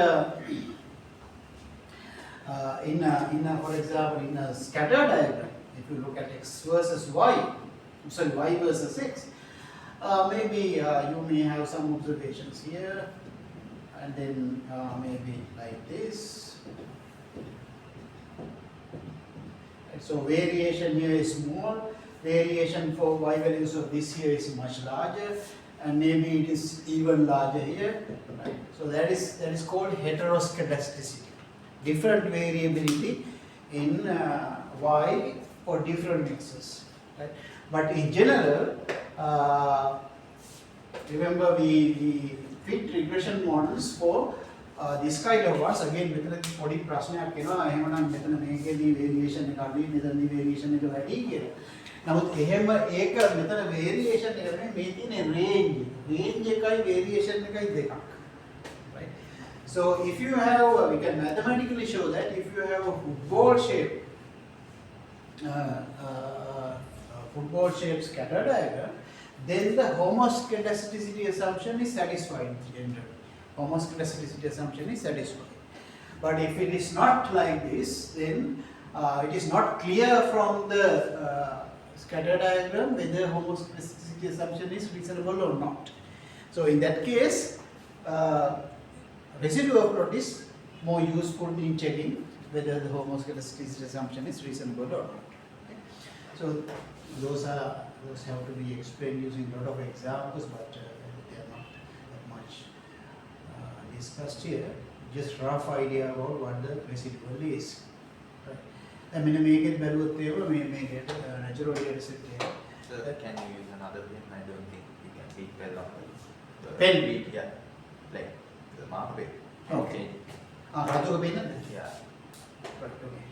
for example, in a scatter diagram, if you look at x versus y, sorry, y versus x, maybe you may have some observations here, and then maybe like this. Right, so variation here is small, variation for y values of this here is much larger, and maybe it is even larger here. Right? So that is called heteroscedasticity. Different variability in y for different mixes. Right? But in general, remember we fit regression models for this kind of ones. Again, මෙතන පොඩි ප්‍රශ්නයක් එනවා. එහෙමනම් මෙතන මේකේදී variation එක අඩුයි, මෙතනදී variation එක වැඩි කියලා. නමුත් එහෙම ඒක මෙතන variation එක නෙමෙයි, මේ තියෙන range එකයි variation එකයි දෙකක්. Right? So if you have, we can mathematically show that if you have a football shaped scatter diagram, then the homoscedasticity assumption is satisfied generally. Homoscedasticity assumption is satisfied. But if it is not like this, then it is not clear from the scatter diagram whether homoscedasticity assumption is reasonable or not. So in that case, residual plot is more useful in checking whether the homoscedasticity assumption is reasonable or not. Okay. So those have to be explained using a lot of examples, but they are not that much discussed here. Just rough idea about what the residual is. Right. I mean, make it make it natural data set here. So can you use another pen? I don't think you can speak well on the Pen? Yeah, like the mark pen. Okay. Raju pen? Yeah. Right, okay.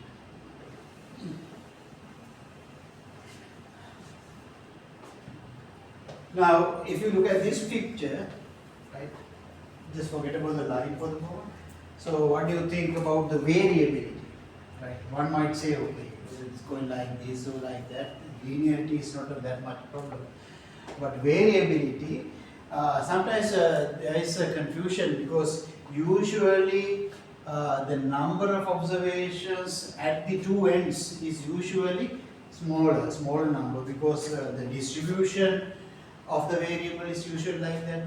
Now, if you look at this picture, right, just forget about the line for the moment. So, what do you think about the variability? Right, one might say, okay, it's going like this or like that. Linearity is not that much problem, but variability. Sometimes there is a confusion because usually the number of observations at the two ends is usually smaller number because the distribution of the variable is usually like that.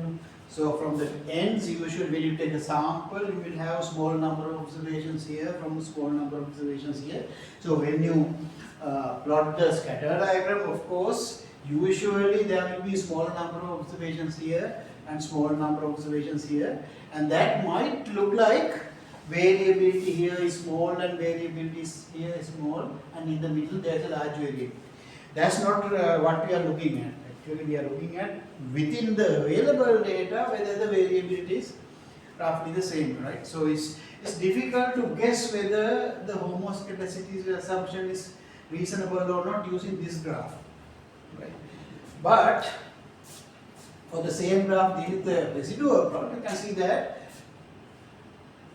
So from the ends, usually when you take a sample, you will have small number of observations here from a small number of observations here. So when you plot the scatter diagram, of course, usually there will be small number of observations here and small number of observations here, and that might look like variability here is small and variability here is small, and in the middle there is a large variability. That's not what we are looking at. Actually, we are looking at within the available data whether the variability is roughly the same, right? So it's difficult to guess whether the homoscedasticity assumption is reasonable or not using this graph, right? But for the same graph with the residual plot, you can see that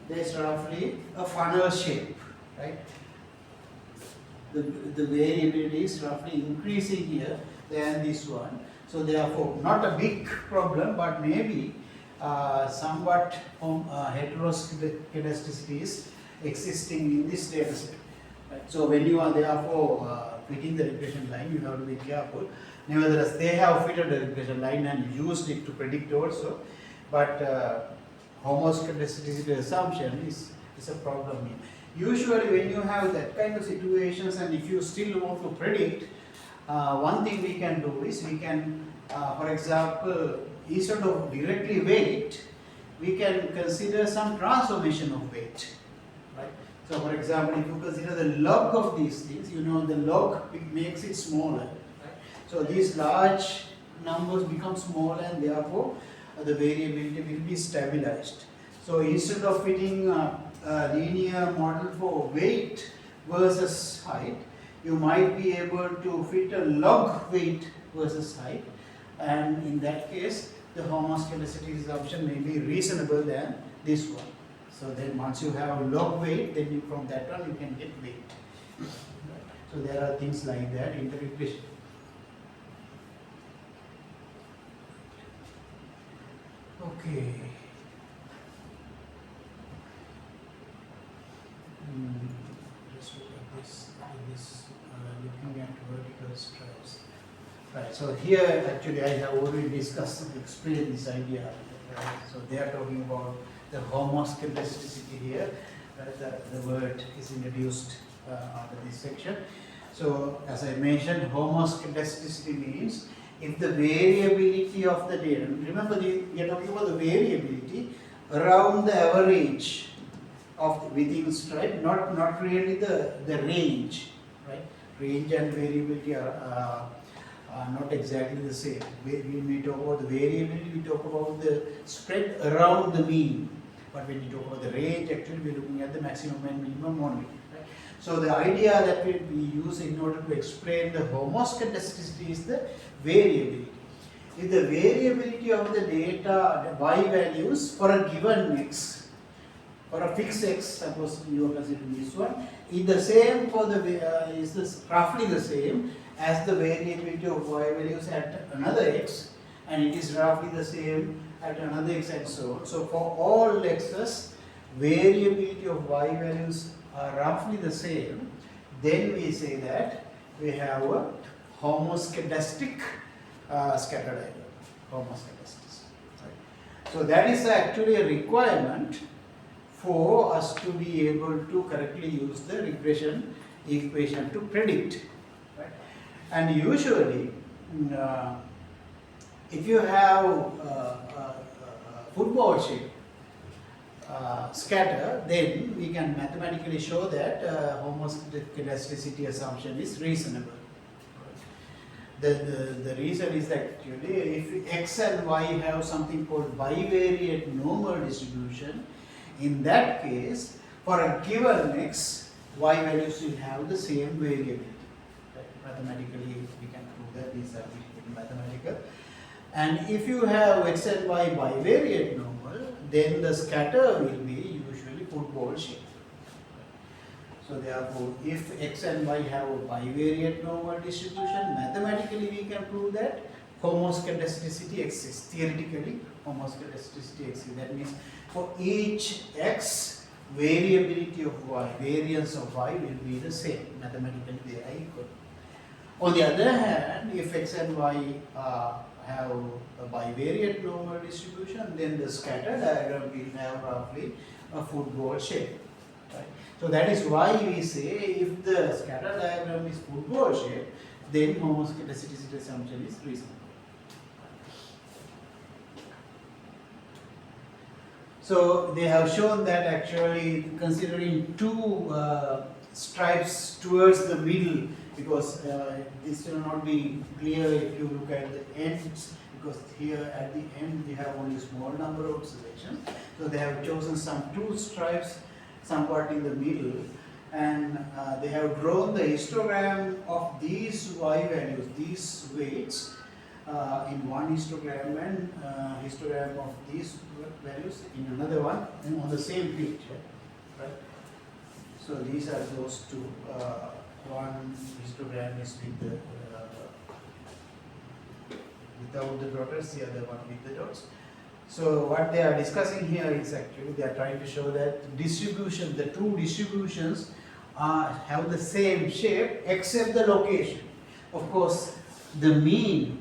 there is roughly a funnel shape, right? The variability is roughly increasing here than this one. So therefore, not a big problem, but maybe somewhat heteroscedasticity is existing in this data set. Right? So when you are therefore fitting the regression line, you have to be careful. Nevertheless, they have fitted the regression line and used it to predict also, but homoscedasticity assumption is a problem here. Usually when you have that kind of situations and if you still want to predict, one thing we can do is we can, for example, instead of directly weight, we can consider some transformation of weight. Right? So for example, if you consider the log of these things, you know the log makes it smaller. Right? So these large numbers become small and therefore the variability will be stabilized. So instead of fitting a linear model for weight versus height, you might be able to fit a log weight versus height, and in that case the homoscedasticity assumption may be reasonable than this one. So then once you have log weight, then from that one you can get weight. So there are things like that in the regression. Okay. Just look at this. Looking at vertical stripes. Right. So here actually I have already discussed and explained this idea. Right? So they are talking about the homoscedasticity here. The word is introduced under this section. So as I mentioned, homoscedasticity means if the variability of the data, remember we are talking about the variability around the average of within stripe, not really the range, right? Range and variability are not exactly the same. When we talk about the variability, we talk about the spread around the mean. But when we talk about the range, actually we are looking at the maximum and minimum only. Right? So the idea that we use in order to explain the homoscedasticity is the variability. If the variability of the data, the y values for a given x, for a fixed x, suppose you are considering this one, is the same for the is this roughly the same as the variability of y values at another x, and it is roughly the same at another x and so on. So for all x's, variability of y values are roughly the same, then we say that we have a homoscedastic scatter diagram, homoscedasticity. Right. So that is actually a requirement for us to be able to correctly use the regression equation to predict. Right. And usually, if you have a football shape scatter, then we can mathematically show that homoscedasticity assumption is reasonable. The reason is that actually if x and y have something called bivariate normal distribution, in that case for a given x, y values will have the same variability. Right? Mathematically we can prove that these are mathematical. And if you have x and y bivariate normal, then the scatter will be usually football shape. So therefore, if x and y have a bivariate normal distribution, mathematically we can prove that homoscedasticity exists. Theoretically, homoscedasticity exists. That means for each x, variability of y, variance of y will be the same. Mathematically, they are equal. On the other hand, if x and y have a bivariate normal distribution, then the scatter diagram will have roughly a football shape. Right? So that is why we say if the scatter diagram is football shape, then homoscedasticity assumption is reasonable. So they have shown that actually considering two stripes towards the middle, because this will not be clear if you look at the ends, because here at the end we have only a small number of observations. So they have chosen some two stripes somewhat in the middle, and they have drawn the histogram of these y values, these weights, in one histogram, and histogram of these values in another one, and on the same picture. Right? So these are those two. One histogram is with the without the dots, the other one with the dots. So what they are discussing here is actually they are trying to show that distribution, the two distributions have the same shape except the location. Of course, the mean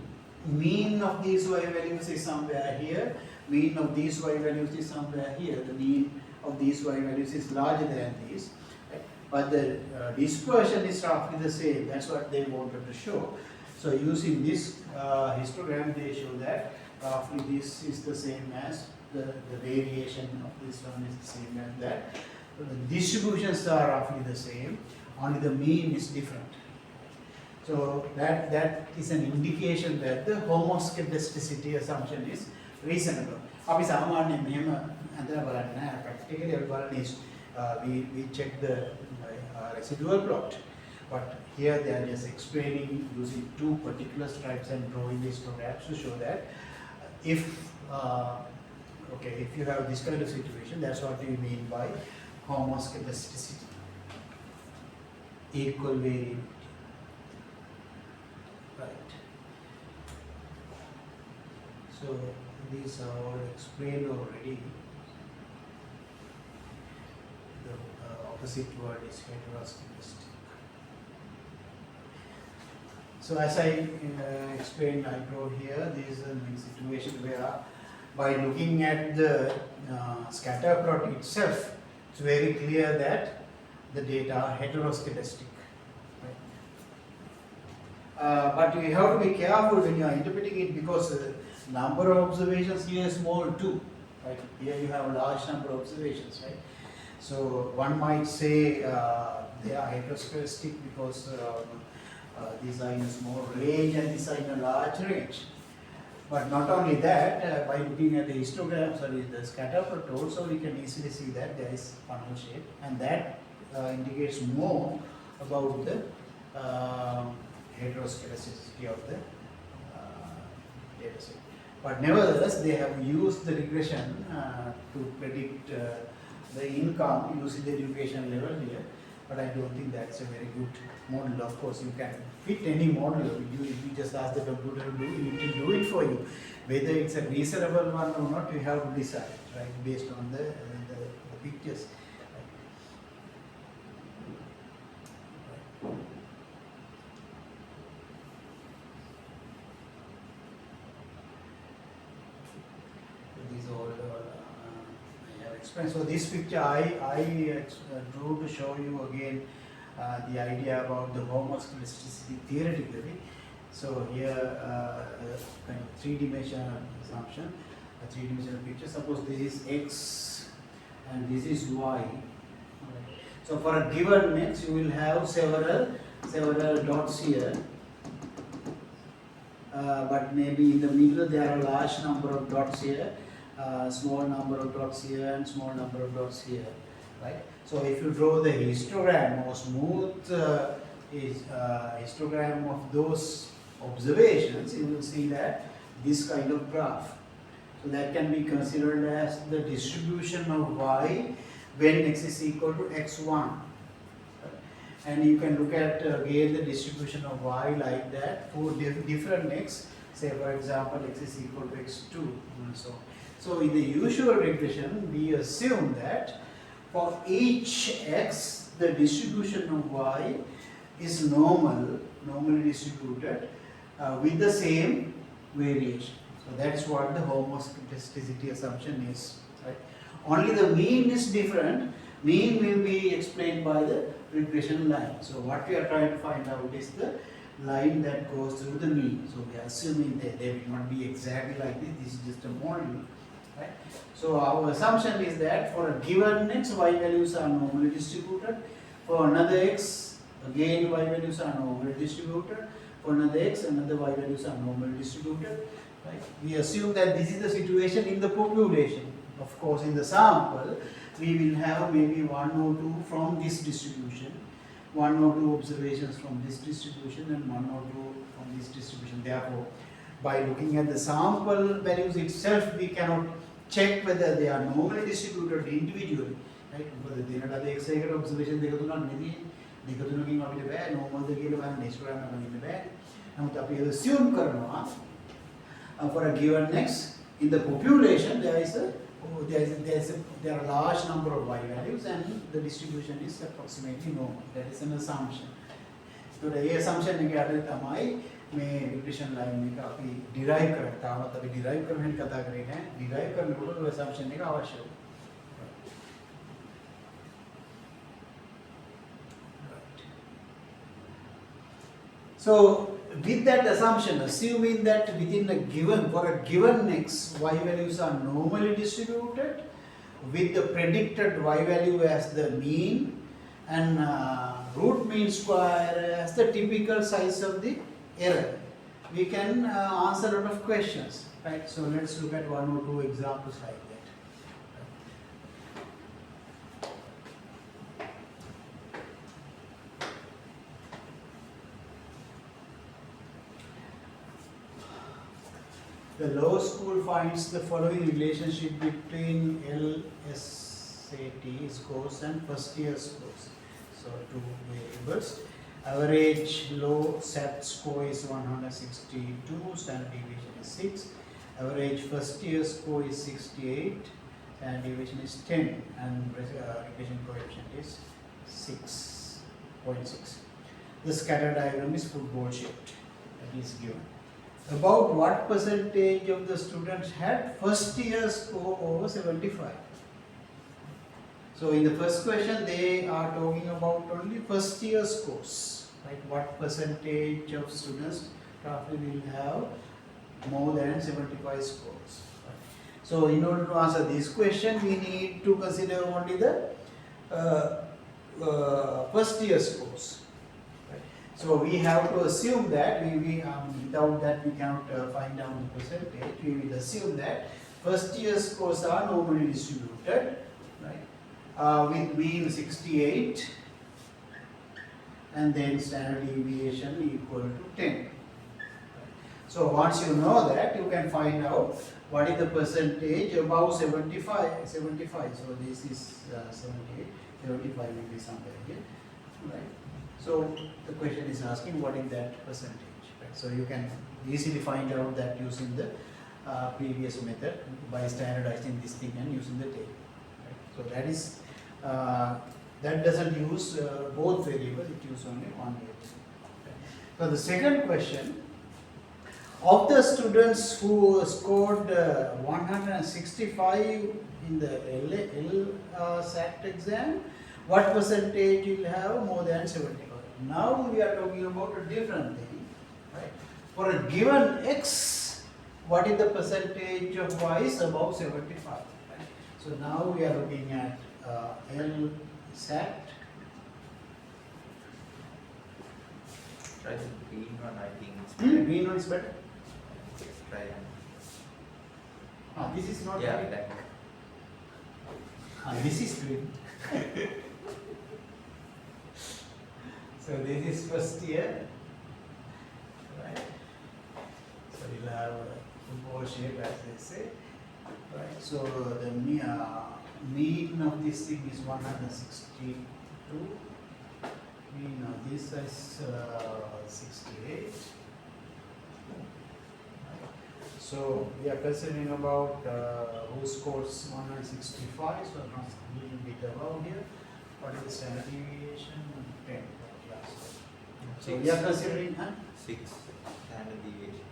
of these y values is somewhere here. Mean of these y values is somewhere here. The mean of these y values is larger than these. Right? But the dispersion is roughly the same. That's what they wanted to show. So using this histogram, they show that roughly this is the same as the variation of this one is the same as that. So the distributions are roughly the same, only the mean is different. So that is an indication that the homoscedasticity assumption is reasonable. අපි සාමාන්‍යයෙන් මෙහෙම අඳලා බලන්නේ නැහැ. Practically අපි බලන්නේ is we check the residual plot. But here they are just explaining using two particular stripes and drawing the histograms to show that if if you have this kind of situation, that's what we mean by homoscedasticity, equal variability. Right. So these are all explained already. The opposite word is heteroscedastic. So as I explained, I draw here, this is a situation where by looking at the scatter plot itself, it's very clear that the data are heteroscedastic. Right? But you have to be careful when you are interpreting it because the number of observations here is small too. Right? Here you have a large number of observations, right? So one might say they are heteroscedastic because these are in a small range and these are in a large range. But not only that, by looking at the histogram, the scatter plot also, we can easily see that there is funnel shape, and that indicates more about the heteroscedasticity of the data set. But nevertheless, they have used the regression to predict the income using the education level here. But I don't think that's a very good model. Of course, you can fit any model. If you just ask the computer to do it, it will do it for you. Whether it's a reasonable one or not, you have to decide, right, based on the pictures. Right. These all I have explained. So this picture I drew to show you again the idea about the homoscedasticity theoretically. So here kind of three-dimensional assumption, a three-dimensional picture. Suppose this is x and this is y. Alright. So for a given x, you will have several dots here. But maybe in the middle there are a large number of dots here, small number of dots here, and small number of dots here, right? So if you draw the histogram or smooth histogram of those observations, you will see that this kind of graph. So that can be considered as the distribution of y when x is equal to x1. And you can look at again the distribution of y like that for different x. Say for example, x is equal to x2 and so on. So in the usual regression, we assume that for each x, the distribution of y is normally distributed with the same variation. So that's what the homoscedasticity assumption is. Right? Only the mean is different. Mean will be explained by the regression line. So what we are trying to find out is the line that goes through the mean. So we are assuming that they will not be exactly like this. This is just a model. Right? So our assumption is that for a given x, y values are normally distributed. For another x, again y values are normally distributed. For another x, another y values are normally distributed. Right? We assume that this is the situation in the population. Of course, in the sample, we will have maybe one or two from this distribution, one or two observations from this distribution, and one or two from this distribution. Therefore, by looking at the sample values itself, we cannot check whether they are normally distributed individually. Right? Because the x observation දෙක තුනක් නෙමෙයි. දෙක තුනකින් අපිට බෑ normal ද කියලා බලන්න histogram එක ගන්න බෑ. නමුත් අපි assume කරනවා for a given x in the population there are a large number of y values and the distribution is approximately normal. That is an assumption. So the assumption එක යට තමයි මේ regression line එක අපි derive කරා. තාමත් අපි derive කරන හැටි කතා කරේ නැහැ. derive කරනකොට ඔය assumption එක අවශ්‍යයි. So with that assumption, assuming that within a given x, y values are normally distributed with the predicted y value as the mean and root mean square as the typical size of the error. we can answer a lot of questions, right? So let's look at one or two examples like that. The law school finds the following relationship between LSAT scores and first year scores. So two variables. Average low SAT score is 162, standard deviation is 6. Average first year score is 68, standard deviation is 10, and regression coefficient is 6.6. The scatter diagram is football shaped, that is given. About what percentage of the students had first year score over 75? So in the first question they are talking about only first year scores, right? What percentage of students roughly will have more than 75 scores? Right? So in order to answer this question, we need to consider only the first year scores. So we have to assume that without that we cannot find out the percentage. We will assume that first year scores are normally distributed, right? With mean 68 and then standard deviation equal to 10. So once you know that, you can find out what is the percentage above 75. So this is 78, 75 will be somewhere here, right? So the question is asking what is that percentage, right? So you can easily find out that using the previous method by standardizing this thing and using the table. Right? So that is that doesn't use both variables; it uses only one variable. Okay. So the second question: of the students who scored 165 in the LSAT exam, what percentage will have more than 75? Now we are talking about a different thing, right? For a given x, what is the percentage of y is above 75? Right? So now we are looking at LSAT. Try the green one, I think it's Green one is better. Let's try This is not yeah, right. black. This is green. So this is first year, right? So we'll have a football shape as they say, right? So the mean of this thing is 162. Mean of this is 68. So we are considering about who scores 165, so not a little bit above here. What is the standard deviation? 10. So we are considering, 6 standard deviation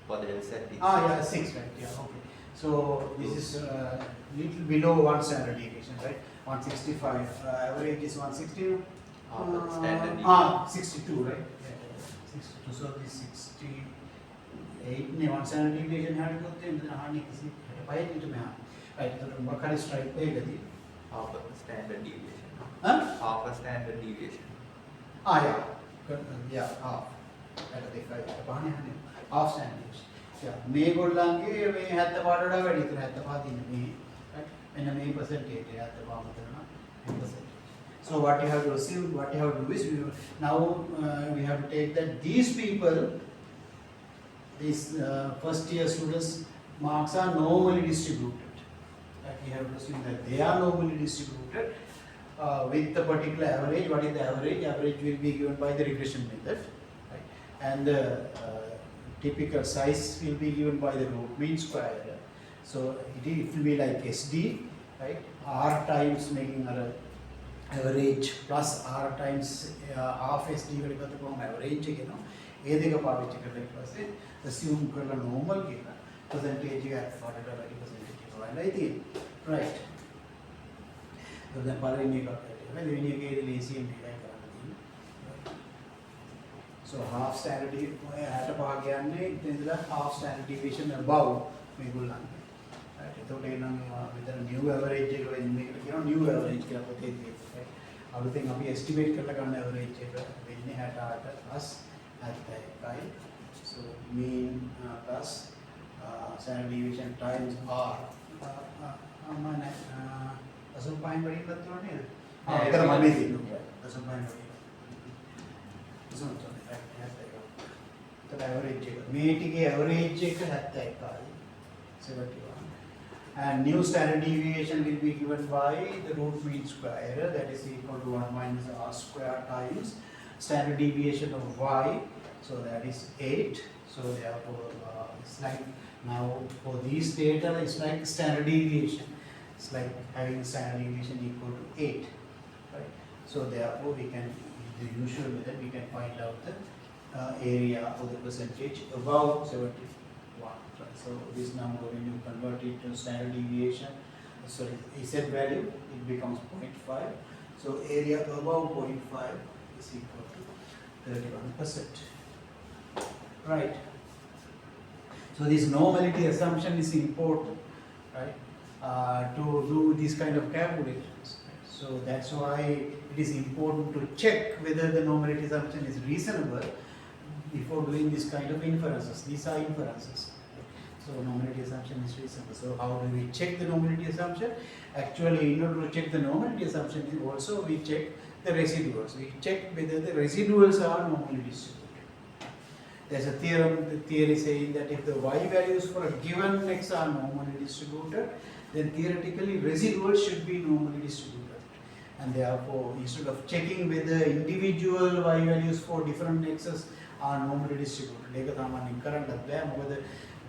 for the LSAT. 6, right, yeah, okay. So this is little below one standard deviation, right? 165, average is 160. Standard deviation. 62, right? Yeah, 62, so this 68, one standard deviation had to go to the Hani, right? So what kind of strike they get? Half a standard deviation. Huh? Half a standard deviation. Yeah, half. Half standard deviation. Yeah, මේගොල්ලන්ගේ මේ 70 වඩා වැඩි ඉතින් 75 දින මේ right එන්න මේ percentage 75 කරනවා 10%. So what you have to assume, what you have to do is now we have to take that these people, these first year students marks are normally distributed. Right? We have to assume that they are normally distributed with the particular average. What is the average? Average will be given by the regression method, right? And the typical size will be given by the root mean square. So it will be like SD, right? R times making average plus R times half SD average, you know. ඒ දෙක පාවිච්චි කරලා ඊට පස්සේ assume කරලා normal කියලා percentage එක 40% හොයන්නයි තියෙන්නේ. Right. So දැන් පළවෙනි එක අපිට දෙවෙනි එකේ ලේසියෙන් මේකයි කරන්න තියෙන්නේ. So half standard deviation 65 කියන්නේ ඉතින් ඉඳලා half standard deviation above මේගොල්ලන්ගේ. right? එතකොට එනම් මෙතන new average එක වෙන්නේ මේකට කියනවා new average කියලා පොතේ තියෙන්නේ. අලුතෙන් අපි estimate කරලා ගන්න average එක වෙන්නේ 68 plus 71යි So mean plus standard deviation times R. mana දසුම්පයින් වලින් ගත්තොත් නේද? එතන මම තියෙනවා. දසුම්පයින් වලින්. දසුම්පයින් එතන ඇවරේජ් එක. මේ ටිකේ ඇවරේජ් එක 71යි. 71. And new standard deviation will be given by the root mean square, that is equal to 1 minus r square times standard deviation of y, so that is 8. So therefore it's like now for these data it's like standard deviation, it's like having standard deviation equal to 8, right? So therefore we can, the usual method, we can find out the area or the percentage above 71. So this number, when you convert it to standard deviation, sorry, Z value, it becomes 0.5. So area above 0.5 is equal to 31%. Right. So this normality assumption is important, right, to do this kind of calculations. Right? So that's why it is important to check whether the normality assumption is reasonable before doing this kind of inferences. These are inferences. So normality assumption is reasonable. So how do we check the normality assumption? Actually, in order to check the normality assumption, also we check the residuals. We check whether the residuals are normally distributed. There's a theorem, the theory saying that if the y values for a given x are normally distributed, then theoretically residuals should be normally distributed. And therefore, instead of checking whether individual y values for different x's are normally distributed, ඒක සාමාන්‍යයෙන් කරන්නත් බෑ. මොකද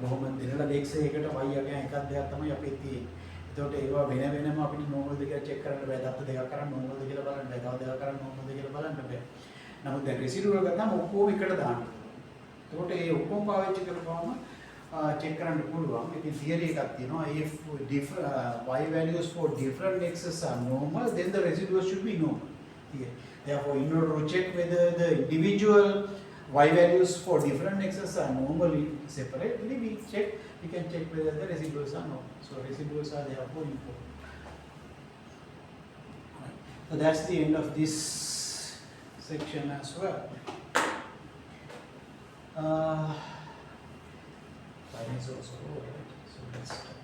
කොහොමද දෙනලා x එකකට y එක එකක් දෙකක් තමයි අපේ තියෙන්නේ. ඒතකොට ඒවා වෙන වෙනම අපිට normal දෙක check කරන්න බෑ. දත්ත දෙකක් කරන් normal ද කියලා බලන්න බෑ. තව දෙකක් කරන් normal ද කියලා බලන්න බෑ. නමුත් දැන් residual ගත්තාම ඔක්කොම එකට දාන්න. ඒතකොට ඒ ඔක්කොම පාවිච්චි කරපුවාම check කරන්න පුළුවන්. ඉතින් theory එකක් තියෙනවා. If y values for different x's are normal, then the residuals should be normal. Therefore, in order to check whether the individual y values for different x's are normally separately, we can check whether the residuals are normal. So residuals are therefore important. So that's the end of this section as well. Time is also over, right? So let's stop.